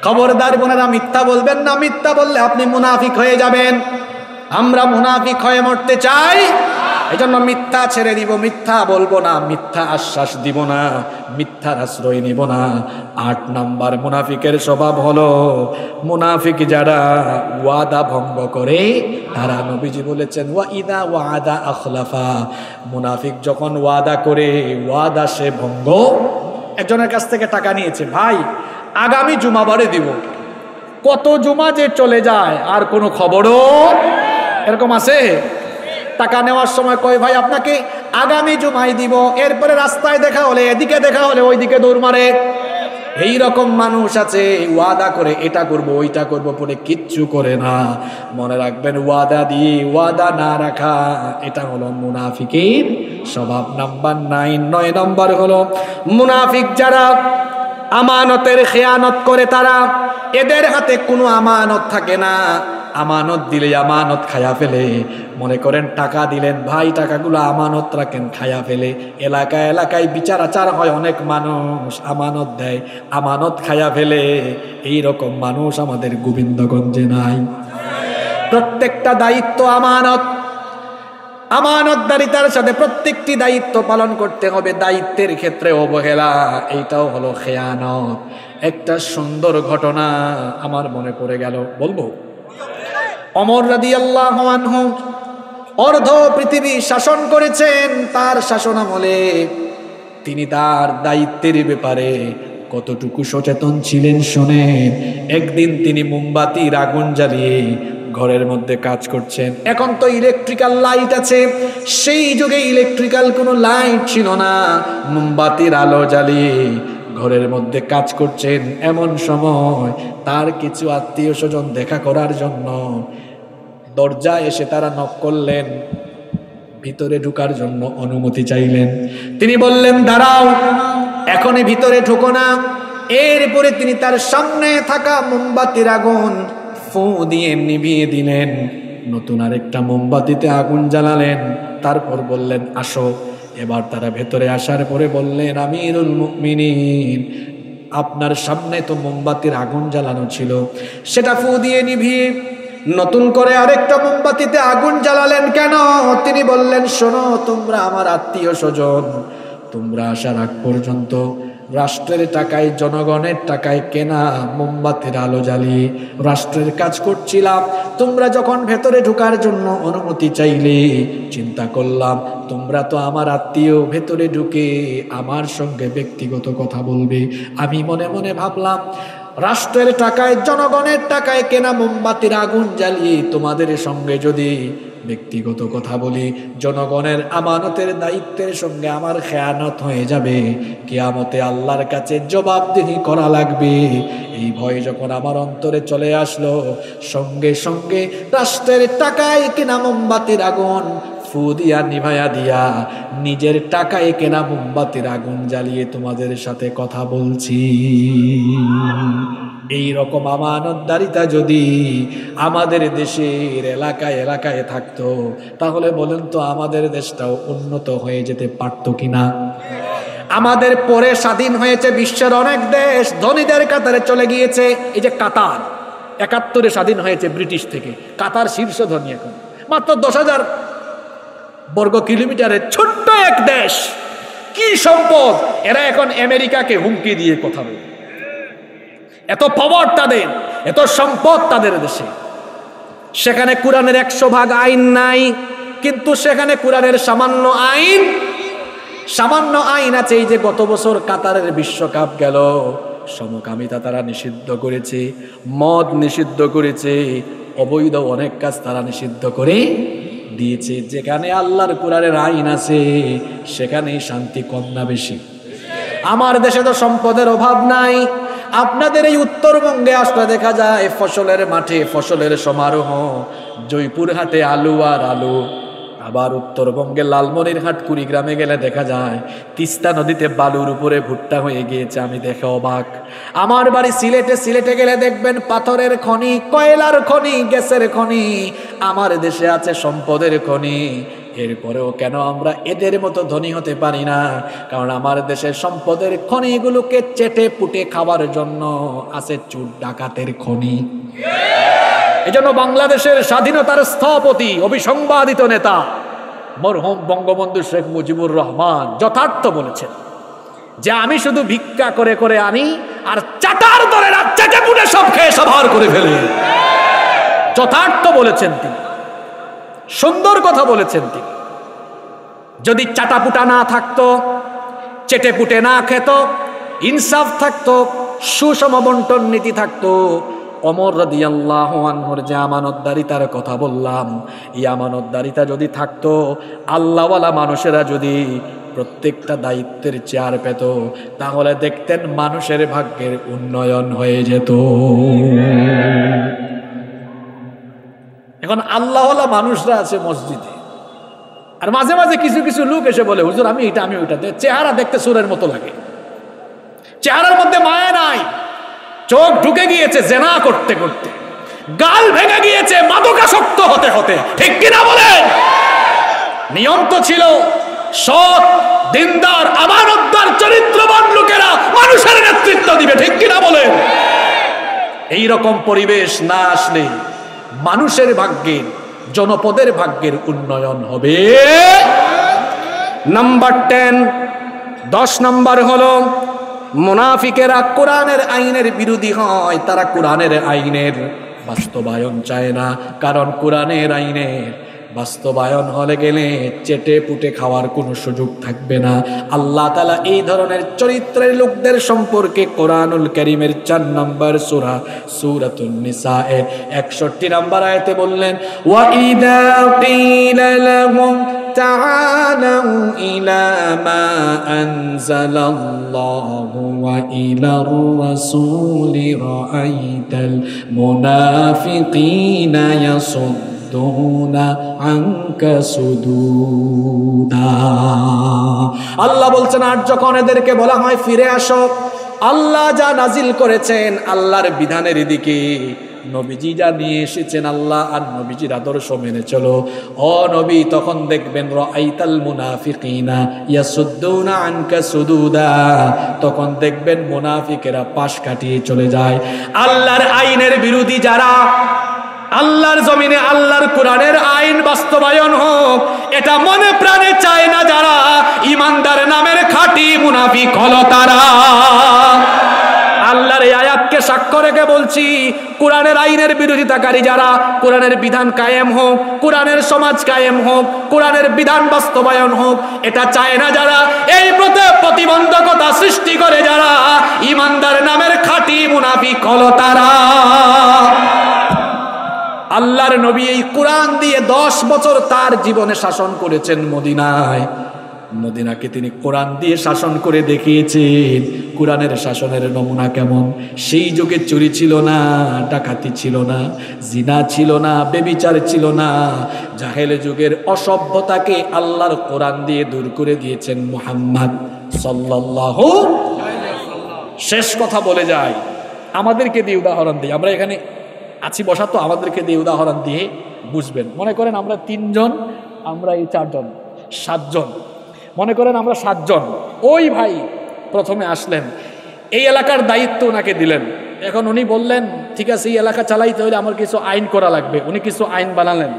খবরদার বোনেরা, মিথ্যা বলবেন না। মিথ্যা বললে আপনি মুনাফিক হয়ে যাবেন। আমরা মুনাফিক হয়ে মরতে চাই, এজন্য মিথ্যা ছেড়ে দিব। মিথ্যা বলবো না, মিথ্যা আশ্বাস দিব না, মিথ্যার আশ্রয় নিব না। 8 নাম্বার মুনাফিকের স্বভাব হলো, মুনাফিক যারা ওয়াদা ভঙ্গ করে তারা, নবীজি বলেছেন ওয়া ইদা ওয়াদা আখলাফা, মুনাফিক যখন ওয়াদা করে ওয়াদা সে ভঙ্গ। একজনের কাছ থেকে টাকা নিয়েছে, ভাই আগামী জুমাবারে দিব, কত জুমা যে চলে যায় আর কোনো খবরও, এরকম আছে। টাকা নেওয়ার সময় কয় ভাই আপনাকে আগামী জুমাই দিব, এরপরে রাস্তায় দেখা হলে, এদিকে দেখা হলে ওইদিকে দৌড় মারে। এইরকম মানুষ আছে, ওয়াদা করে এটা করব ওইটা করব, পরে কিচ্ছু করে না। মনে রাখবেন, ওয়াদা দিয়ে ওয়াদা না রাখা, এটা হলো মুনাফিকের স্বভাব। নাম্বার 9 নম্বর হলো মুনাফিক যারা আমানতের খেয়ানত করে, তারা, এদের হাতে কোনো আমানত থাকে না। আমানত দিলে আমানত খায়া ফেলে। মনে করেন টাকা দিলেন, ভাই টাকাগুলো আমানত রাখেন, খায়া ফেলে। এলাকায় এলাকায় বিচার আচার হয়, অনেক মানুষ আমানত দেয়, আমানত খায়া ফেলে। এই রকম মানুষ আমাদের গোবিন্দগঞ্জে নাই। প্রত্যেকটা দায়িত্ব আমানত, আমানতদারিতার সাথে প্রত্যেকটি দায়িত্ব পালন করতে হবে। দায়িত্বের ক্ষেত্রে অবহেলা, এইটাও হলো খেয়ানত। একটা সুন্দর ঘটনা আমার মনে পড়ে গেল, বলবো। ওমর রাদিয়াল্লাহু আনহু অর্ধ পৃথিবী শাসন করেছেন। তার শাসনামলে তিনি তার দায়িত্বের ব্যাপারে কতটুকু সচেতন ছিলেন শোনেন। একদিন তিনি মোমবাতির আগুন জ্বালিয়ে ঘরের মধ্যে কাজ করছেন। এখন তো ইলেকট্রিক্যাল লাইট আছে, সেই যুগে ইলেকট্রিক্যাল কোনো লাইট ছিল না। মোমবাতির আলো জ্বালিয়ে ঘরের মধ্যে কাজ করছেন। এমন সময় তার কিছু আত্মীয় স্বজন দেখা করার জন্য দরজা এসে তারা নক করলেন, ভিতরে ঢোকার জন্য অনুমতি চাইলেন। তিনি বললেন দাঁড়াও, এখনই ভিতরে ঢুকো না। এরপরে তিনি তার সামনে থাকা মোমবাতির আগুন ফু দিয়ে নিভিয়ে দিলেন। নতুন আরেকটা মোমবাতিতে আগুন জ্বালালেন। তারপর বললেন আসো। এবার তারা ভেতরে আসার পরে বললেন আমিরুল মুমিনিন, আপনার সামনে তো মোমবাতির আগুন জ্বালানো ছিল, সেটা ফু দিয়ে নিভিয়ে নতুন করে আরেকটা মোমবাতিতে আগুন জ্বালালেন কেন? তিনি বললেন শোনো, তোমরা আমার আত্মীয় স্বজন, তোমরা আসার আগ পর্যন্ত রাষ্ট্রের টাকায়, জনগণের টাকায় কেনা মোমবাতির আলো জ্বালিয়ে রাষ্ট্রের কাজ করছিলাম। তোমরা যখন ভেতরে ঢোকার জন্য অনুমতি চাইলে, চিন্তা করলাম তোমরা তো আমার আত্মীয়, ভেতরে ঢুকে আমার সঙ্গে ব্যক্তিগত কথা বলবে। আমি মনে মনে ভাবলাম, রাষ্ট্রের টাকায়, জনগণের টাকায় কেনা মোমবাতির আগুন জ্বালিয়ে তোমাদের সঙ্গে যদি ব্যক্তিগত কথা বলি, জনগণের আমানতের দায়িত্বের সঙ্গে আমার খেয়ানত হয়ে যাবে, কিয়ামতে আল্লাহর কাছে জবাবদিহি করা লাগবে। এই ভয় যখন আমার অন্তরে চলে আসলো, সঙ্গে সঙ্গে রাষ্ট্রের টাকায় কেনা মোমবাতির আগুন ফু দিয়া নিভাইয়া দিয়া নিজের টাকায় কেনা মোমবাতির আগুন জ্বালিয়ে তোমাদের সাথে কথা বলছি। এই রকম আমানতদারিতা যদি আমাদের দেশের এলাকায় এলাকায় থাকতো, তাহলে বলেন তো আমাদের দেশটাও উন্নত হয়ে যেতে পারতো কিনা? আমাদের পরে স্বাধীন হয়েছে বিশ্বের অনেক দেশ, ধনীদের কাতারে চলে গিয়েছে। এই যে কাতার 71-এ স্বাধীন হয়েছে ব্রিটিশ থেকে, কাতার শীর্ষ ধনী। এখন মাত্র 10,000 বর্গ কিলোমিটারের ছোট্ট এক দেশ, কি সম্পদ! এরা এখন আমেরিকাকে হুমকি দিয়ে কথা বলে। এত পাওয়ার তাদের, এত সম্পদ তাদের দেশে। সেখানে কোরআনের 100 ভাগ আইন নাই, কিন্তু সেখানে কোরআনের সামান্য আইন আছে। এই যে গত বছর কাতারের বিশ্বকাপ গেল, সমকামিতা তারা নিষিদ্ধ করেছে, মদ নিষিদ্ধ করেছে, অবৈধ অনেক কাজ তারা নিষিদ্ধ করে দিয়েছে। যেখানে আল্লাহর কোরআনের আইন আছে, সেখানেই শান্তি কম না বেশি? আমার দেশে তো সম্পদের অভাব নাই, আপনাদের এই উত্তরবঙ্গে আসলে দেখা যায় ফসলের মাঠে ফসলের সমারোহ, জয়পুরহাটে আলু আর আলু। আবার উত্তরবঙ্গে লালমনিরহাট কুড়িগ্রামে গেলে দেখা যায় তিস্তা নদীতে বালুর উপরে ভুট্টা হয়ে গিয়েছে। আমি দেখে অবাক। আমার বাড়ি সিলেটে গেলে দেখবেন পাথরের খনি, কয়লার খনি, গ্যাসের খনি। আমার দেশে আছে সম্পদের খনি। এরপরেও কেন আমরা এদের মতো ধনী হতে পারি না? কারণ আমার দেশের সম্পদের খনিগুলোকে চেটে পুটে খাওয়ার জন্য আছে চুর ডাকাতের খনি। এজন্য বাংলাদেশের স্বাধীনতার স্থপতি, অবিসংবাদিত নেতা মরহুম বঙ্গবন্ধু শেখ মুজিবুর রহমান যথার্থ বলেছেন যে আমি শুধু ভিক্ষা করে করে আনি আর চাটার দরে চেটে পুটে সব খেয়ে সাভার করে ফেলি। যথার্থ বলেছেন তিনি, সুন্দর কথা বলেছেন তিনি। যদি চাটাপুটা না থাকতো, চেটে পুটে না খেত, ইনসাফ থাকতো, সুষম বন্টন নীতি থাকতো, ওমর রাদিয়াল্লাহু আনহুর যে আমানতদারিতার কথা বললাম, এই আমানতদারিতা যদি থাকতো, আল্লাহওয়ালা মানুষেরা যদি প্রত্যেকটা দায়িত্বের চেয়ার পেত, তাহলে দেখতেন মানুষের ভাগ্যের উন্নয়ন হয়ে যেত। এখন আল্লাহওয়ালা মানুষরা আছে মসজিদে, আর মাঝে মাঝে কিছু কিছু লোক এসে বলে হুজুর আমি এটা আমি ওইটা, চেহারা দেখতে সুরের মতো লাগে, চেহারার মধ্যে মায়া নাই, চোখ ঢুকে গিয়েছে জেনা করতে করতে, গাল ভেঙে গিয়েছে মাদকাসক্ত হতে হতে। ঠিক কিনা বলেন? নিয়ম তো ছিল সৎ, দিনদার, আমানতদার, চরিত্রবান লোকেরা মানুষের নেতৃত্ব দিবে। ঠিক কিনা বলেন? এই রকম পরিবেশ না আসলে মানুষের ভাগ্যের, জনপদের ভাগ্যের উন্নয়ন হবে। নাম্বার 10 নাম্বার হলো মুনাফিকেরা কোরআনের আইনের বিরোধী হয়। তারা কোরআনের আইনের বাস্তবায়ন চায় না, কারণ কোরআনের আইনের বাস্তবায়ন হলে গেলে চেটে পুটে খাওয়ার কোনো সুযোগ থাকবে না। আল্লাহ তাআলা এই ধরনের চরিত্রের লোকদের সম্পর্কে কোরআনুল কারীমের 4 নম্বর সূরা সূরাতুন নিসা এর 61 নম্বর আয়াতে বললেন, ওয়া ইযা ক্বিলা লাহুম তাআলাউ ইলা মা আনজালাল্লাহু ওয়া ইলার রাসূলি রাআইতাল মুনাফিকিনা ইয়াসুদ্দুনা আনকা সুদুদা। আল্লাহ বলছেন, আর যখন এদেরকে বলা হয় ফিরে আসো, আল্লাহ যা নাজিল করেছেন আল্লাহর বিধানের দিকে, নবীজি যা নিয়ে এসেছেন আল্লাহ আর নবীজির আদর্শ মেনে চলো, ও নবী তখন দেখবেন রাআইতাল মুনাফিকিনা ইয়াসুদ্দুনা আনকা সুদুদা, তখন দেখবেন মুনাফিকেরা পাশ কাটিয়ে চলে যায়। আল্লাহর আইনের বিরোধী যারা, আল্লাহর জমিনে আল্লাহর কোরআনের আইন বাস্তবায়ন হোক এটা মনে প্রাণে চায় না যারা, ইমানদার নামের খাঁটি মুনাফিক হলো তারা। আল্লাহর এই আয়াতকে সাক্ষ্য রেখে বলছি, কোরআনের আইনের বিরোধিতাকারী যারা, কোরআনের বিধান কায়েম হোক, কোরআনের সমাজ কায়েম হোক, কোরআনের বিধান বাস্তবায়ন হোক এটা চায় না যারা, এই পথে প্রতিবন্ধকতা সৃষ্টি করে যারা, ইমানদার নামের খাঁটি মুনাফিক হলো তারা। আল্লাহর নবী এই কোরআন দিয়ে 10 বছর তার জীবনে শাসন করেছেন মদিনায়। মদিনাকে তিনি কোরআন দিয়ে শাসন করে দেখিয়েছেন। কোরআনের শাসনের নমুনা কেমন? সেই যুগে চুরি ছিল না, ডাকাতি ছিল না, জিনা ছিল না, বেবিচার ছিল না। জাহেল যুগের অসভ্যতাকে আল্লাহর কোরআন দিয়ে দূর করে দিয়েছেন মুহাম্মদ সাল্লাল্লাহু আলাইহি ওয়াসাল্লাম। শেষ কথা বলে যাই, আমাদেরকে দিয়ে উদাহরণ দিই, আমরা এখানে আছি বসা, তো আমাদেরকে দিয়ে উদাহরণ দিয়ে বুঝবেন। মনে করেন আমরা 3 জন, আমরা এই 4 জন, 7 জন। মনে করেন আমরা 7 জন। ওই ভাই প্রথমে আসলেন, এই এলাকার দায়িত্ব ওনাকে দিলেন। এখন উনি বললেন ঠিক আছে এই এলাকা চালাইতে হলে আমার কিছু আইন করা লাগবে। উনি কিছু আইন বানালেন,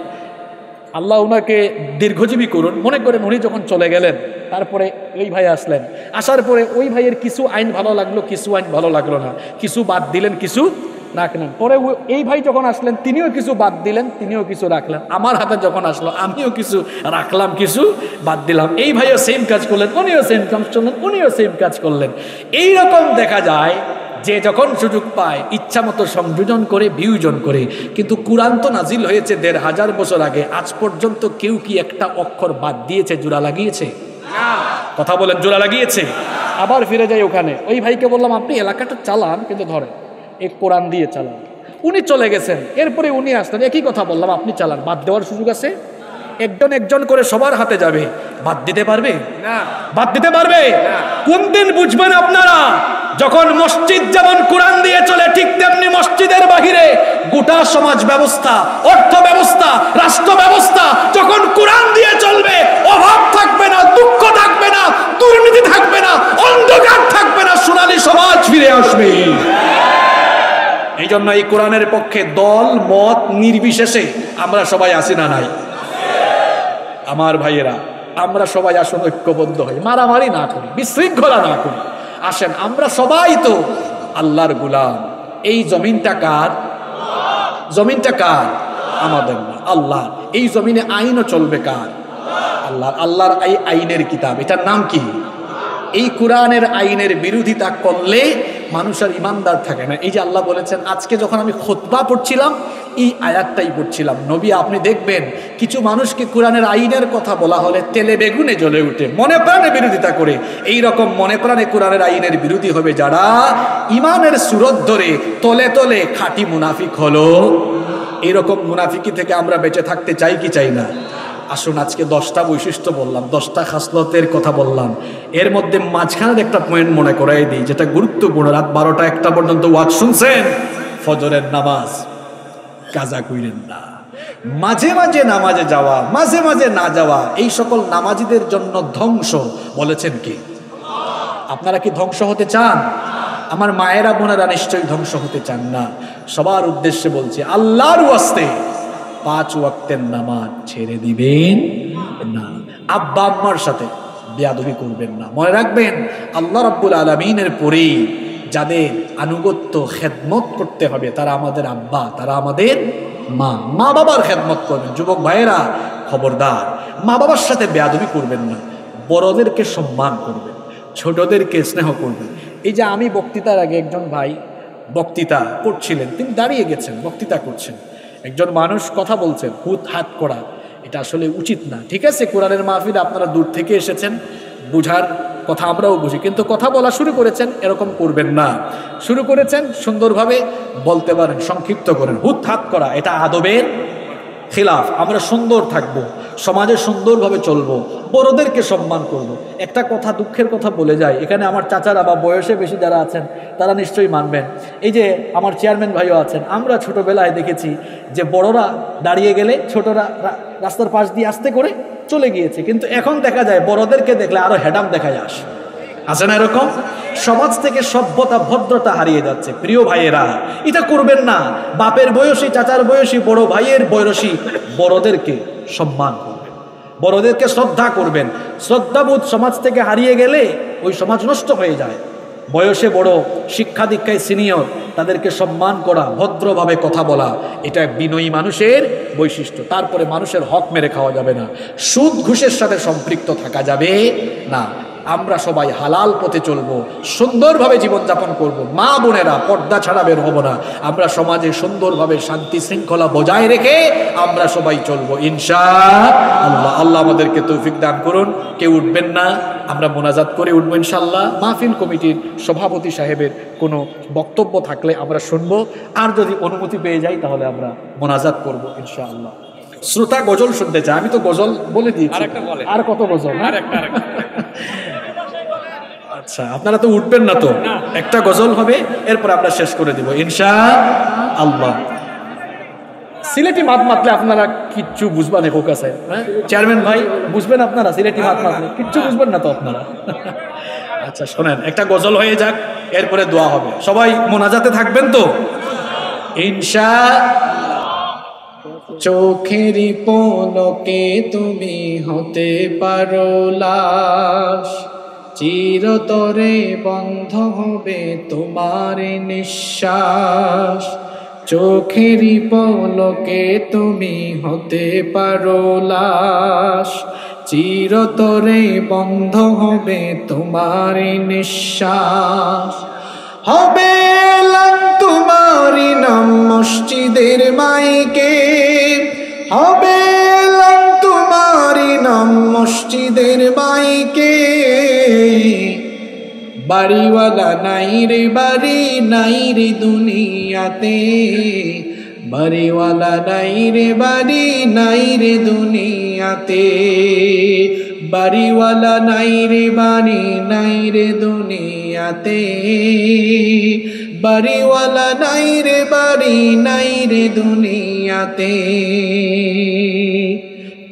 আল্লাহ ওনাকে দীর্ঘজীবী করুন। মনে করেন উনি যখন চলে গেলেন, তারপরে ওই ভাই আসলেন, আসার পরে ওই ভাইয়ের কিছু আইন ভালো লাগলো, কিছু আইন ভালো লাগলো না, কিছু বাদ দিলেন, কিছু রাখলেন। পরে এই ভাই যখন আসলেন তিনিও কিছু বাদ দিলেন, তিনিও কিছু রাখলেন। আমার হাতে যখন আসলো আমিও কিছু রাখলাম, কিছু বাদ দিলাম। এই ভাইও সেম কাজ করলেন, উনিও সেম কাজ করলেন, উনিও সেম কাজ করলেন। এইরকম দেখা যায় যে যখন সুযোগ পায় ইচ্ছা মতো সংযোজন করে, বিয়োজন করে। কিন্তু কোরআন তো নাজিল হয়েছে 1500 বছর আগে, আজ পর্যন্ত কেউ কি একটা অক্ষর বাদ দিয়েছে, জোড়া লাগিয়েছে? কথা বলেন, জোড়া লাগিয়েছে?
আবার ফিরে যাই ওখানে, ওই ভাইকে বললাম আপনি এলাকাটা চালান কিন্তু ধরেন এই কোরআন দিয়ে চালান। উনি চলে গেছেন, এরপরে উনি আসলেন, একই কথা বললাম আপনি চালান, বাদ দেওয়ার সুযোগ আছে? একজন একজন করে সবার হাতে যাবে, বাদ দিতে পারবে না? বাদ দিতে পারবে? কোন দিন বুঝবেন আপনারা? যখন মসজিদ যেমন কোরআন দিয়ে চলে, ঠিক তেমনি মসজিদের বাহিরে গোটা সমাজ ব্যবস্থা, অর্থ ব্যবস্থা, রাষ্ট্র ব্যবস্থা যখন কোরআন দিয়ে চলবে, অভাব থাকবে না, দুঃখ থাকবে না, দুর্নীতি থাকবে না, অন্ধকার থাকবে না, সোনালী সমাজ ফিরে আসবে। এই জন্য এই কোরআনের পক্ষে দল মত নির্বিশেষে আমরা সবাই আসি না নাই? আমার ভাইয়েরা, আমরা সবাই আসুন ঐক্যবদ্ধ হই, মারামারি না করি, বিশৃঙ্খলা না করি। আসেন, আমরা সবাই তো আল্লাহর গোলাম। এই জমিনটা কার? জমিনটা কার? আমাদের না, আল্লাহ। এই জমিনে আইনও চলবে কার? আল্লাহ। আল্লাহর এই আইনের কিতাব, এটার নাম কি? এই কোরআনের আইনের বিরোধিতা করলে মানুষ আর ইমানদার থাকে না। এই যে আল্লাহ বলেছেন, আজকে যখন আমি খুতবা পড়ছিলাম এই আয়াতটাই পড়ছিলাম, নবী আপনি দেখবেন কিছু মানুষকে কোরআনের আইনের কথা বলা হলে তেলে বেগুনে জ্বলে উঠে, মনে প্রাণে বিরোধিতা করে। এই রকম মনে প্রাণে কোরআনের আইনের বিরোধী হবে যারা ইমানের সুরত ধরে তলে তলে খাঁটি মুনাফিক হলো। এইরকম মুনাফিকি থেকে আমরা বেঁচে থাকতে চাই কি চাই না? আসুন, আজকে 10টা বৈশিষ্ট্য বললাম, 10টা খাসলতের কথা বললাম, এর মধ্যে মাঝখানের একটা পয়েন্ট মনে করাই দিই যেটা গুরুত্বপূর্ণ। রাত 12টা 1টা পর্যন্ত ওয়াজ শুনছেন, ফজরের নামাজ কাজা কইরেন না। মাঝে মাঝে নামাজে যাওয়া, মাঝে মাঝে না যাওয়া, এই সকল নামাজিদের জন্য ধ্বংস বলেছেন কি? আপনারা কি ধ্বংস হতে চান? আমার মায়েরা বোনেরা নিশ্চয়ই ধ্বংস হতে চান না। সবার উদ্দেশ্যে বলছি, আল্লাহর ওয়াস্তে 5 ওয়াক্তের নামাজ ছেড়ে দিবেন না। আব্বা আম্মার সাথে বেয়াদবি করবেন না। মনে রাখবেন, আল্লাহ রাব্বুল আলামিনের পরেই যাদের আনুগত্য খেদমত করতে হবে তারা আমাদের আব্বা, তারা আমাদের মা। মা বাবার খেদমত করবেন। যুবক ভাইয়েরা খবরদার, মা বাবার সাথে বেয়াদবি করবেন না। বড়দেরকে সম্মান করবেন, ছোটদেরকে স্নেহ করবেন। এই যে আমি বক্তৃতার আগে একজন ভাই বক্তৃতা করছিলেন, তিনি দাঁড়িয়ে গেছেন, বক্তৃতা করছেন, একজন মানুষ কথা বলছেন, হুত হাত করা, এটা আসলে উচিত না। ঠিক আছে, কোরআনের মাহফিল, আপনারা দূর থেকে এসেছেন, বুঝার কথা আমরাও বুঝি, কিন্তু কথা বলা শুরু করেছেন, এরকম করবেন না। শুরু করেছেন সুন্দরভাবে বলতে পারেন, সংক্ষিপ্ত করেন। হুত হাত করা এটা আদবের খিলাফ। আমরা সুন্দর থাকবো, সমাজে সুন্দরভাবে চলবো, বড়দেরকে সম্মান করব। একটা কথা, দুঃখের কথা বলে যায়, এখানে আমার চাচারা বা বয়সে বেশি যারা আছেন তারা নিশ্চয়ই মানবেন। এই যে আমার চেয়ারম্যান ভাইও আছেন, আমরা ছোটবেলায় দেখেছি যে বড়রা দাঁড়িয়ে গেলে ছোটরা রাস্তার পাশ দিয়ে আস্তে করে চলে গিয়েছে, কিন্তু এখন দেখা যায় বড়দেরকে দেখলে আরো হেডাম দেখা যায়। আছে না এরকম? সমাজ থেকে সভ্যতা, ভদ্রতা হারিয়ে যাচ্ছে। প্রিয় ভাইয়েরা, এটা করবেন না। বাপের বয়সী, চাচার বয়সী, বড় ভাইয়ের বয়সী বড়দেরকে সম্মান করবেন, বড়দেরকে শ্রদ্ধা করবেন। শ্রদ্ধাবোধ সমাজ থেকে হারিয়ে গেলে ওই সমাজ নষ্ট হয়ে যায়। বয়সে বড়, শিক্ষা দীক্ষায় সিনিয়র, তাদেরকে সম্মান করা, ভদ্রভাবে কথা বলা, এটা বিনয়ী মানুষের বৈশিষ্ট্য। তারপরে মানুষের হক মেরে খাওয়া যাবে না, সুদ ঘুষের সাথে সম্পৃক্ত থাকা যাবে না। আমরা সবাই হালাল পথে চলবো, সুন্দরভাবে জীবনযাপন করব। মা বোনেরা পর্দা ছাড়া বের হব না। আমরা সমাজে সুন্দরভাবে শান্তি শৃঙ্খলা বজায় রেখে আমরা সবাই চলবো ইনশাআল্লাহ। আল্লাহ আমাদেরকে তৌফিক দান করুন। কেউ উঠবেন না, আমরা মোনাজাত করে উঠবো ইনশাআল্লাহ। মাহফিল কমিটির সভাপতি সাহেবের কোনো বক্তব্য থাকলে আমরা শুনবো, আর যদি অনুমতি পেয়ে যাই তাহলে আমরা মোনাজাত করব ইনশাআল্লাহ। শ্রোতা গজল শুনতে চায়, আমি তো গজল বলে দিয়েছি, আর কত গজল? আচ্ছা, আপনারা তো উঠবেন না, তো একটা গজল হবে, এরপর আমরা শেষ করে দিব ইনশাআল্লাহ। সিলেটি মাত মাতলে আপনারা কিচ্ছু বুঝবেন না। কোক আছে, হ্যাঁ চেয়ারম্যান ভাই, বুঝবেন আপনারা? সিলেটি মাত মাতলে কিচ্ছু বুঝবেন না তো আপনারা। আচ্ছা শোনেন, একটা গজল হয়ে যাক, এরপরে দোয়া হবে। সবাই মোনাজাতে থাকবেন তো ইনশাআল্লাহ। চোখেরই পলকে তুমি হতে পারো লাশ, চিরতরে বন্ধ হবে তোমার নিঃশ্বাস। চোখেরই পলকে তুমি হতে পারো লাশ, চিরতরে বন্ধ হবে তোমার নিঃশ্বাস। হবে তোমারই নাম মসজিদের মাইকে, হবে তোমারই নাম মসজিদের মাইকে।
বাড়িওয়ালা নাই রে বাড়ি নাই রে দুনিয়াতে, বাড়িওয়ালা নাই রে বাড়ি নাই রে দুনিয়াতে, বাড়িওয়ালা নাই রে বাড়ি নাই রে দুনিয়াতে, বাড়িওয়ালা নাই রে বাড়ি নাই রে দুনিয়াতে।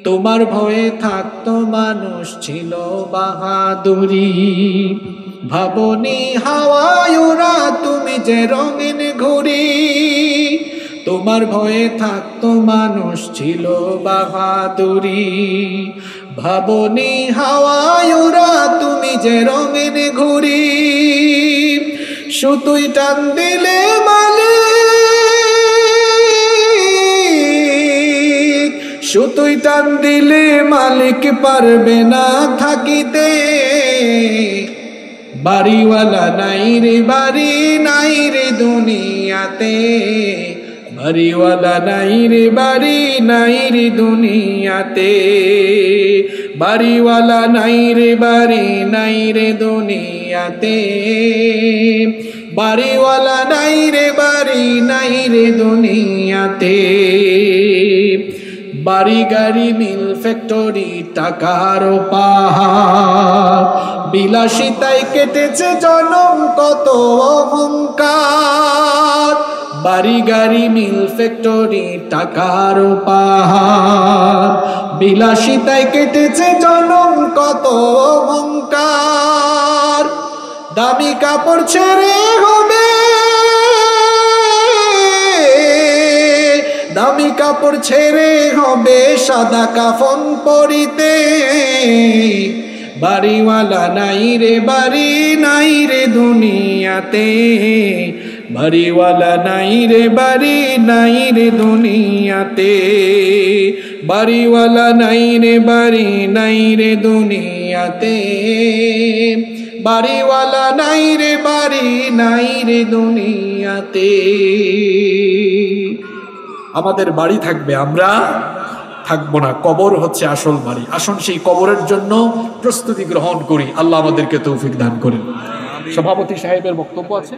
তোমার ভয়ে থাকতো মানুষ ছিল বাহাদুরি, ভাবনি হাওয়ায় ওরা তুমি যে রঙিন ঘুড়ি। তোমার ভয়ে থাকতো মানুষ ছিল বাহাদুরি, ভাবনি হাওয়ায় ওরা তুমি যে রঙিন ঘুড়ি। সুতুই টান দিলে মালিক, সুতুই টান দিলে মালিক পারবে না থাকিতে, বাড়িওয়ালা নাই রে বাড়ি নাই রে দুনিয়াতে, বাড়িওয়ালা নাই রে বাড়ি নাই রে দুনিয়াতে, বাড়িওয়ালা নাই রে বাড়ি নাই রে দুনিয়াতে, বাড়িওয়ালা নাই রে বাড়ি নাই রে দুনিয়াতে। বাড়ি গাড়ি মিল ফ্যাক্টরি টাকার পাহাড়, বিলাসিতায় কেটেছে জনম কত অহংকার। বাড়ি গাড়ি মিল ফ্যাক্টরি টাকার পাহাড়, বিলাসিতায় কেটেছে জনম কত অহংকার। দামি কাপড় ছেড়ে হবে, দামি কাপড় ছেড়ে হবে সাদা কাফন পরিতে, বাড়িওয়ালা নাই রে বাড়ি নাই রে দুনিয়াতে, বাড়িওয়ালা নাই রে বাড়ি নাই রে দুনিয়াতে, বাড়িওয়ালা নাই রে বাড়ি নাই রে দুনিয়াতে, বাড়িওয়ালা নাই রে বাড়ি নাই রে দুনিয়াতে। আমাদের বাড়ি থাকবে, আমরা থাকবো না। কবর হচ্ছে আসল বাড়ি। আসুন সেই কবরের জন্য প্রস্তুতি গ্রহণ করি। আল্লাহ আমাদেরকে তৌফিক দান করেন। সভাপতি সাহেবের বক্তব্য আছে।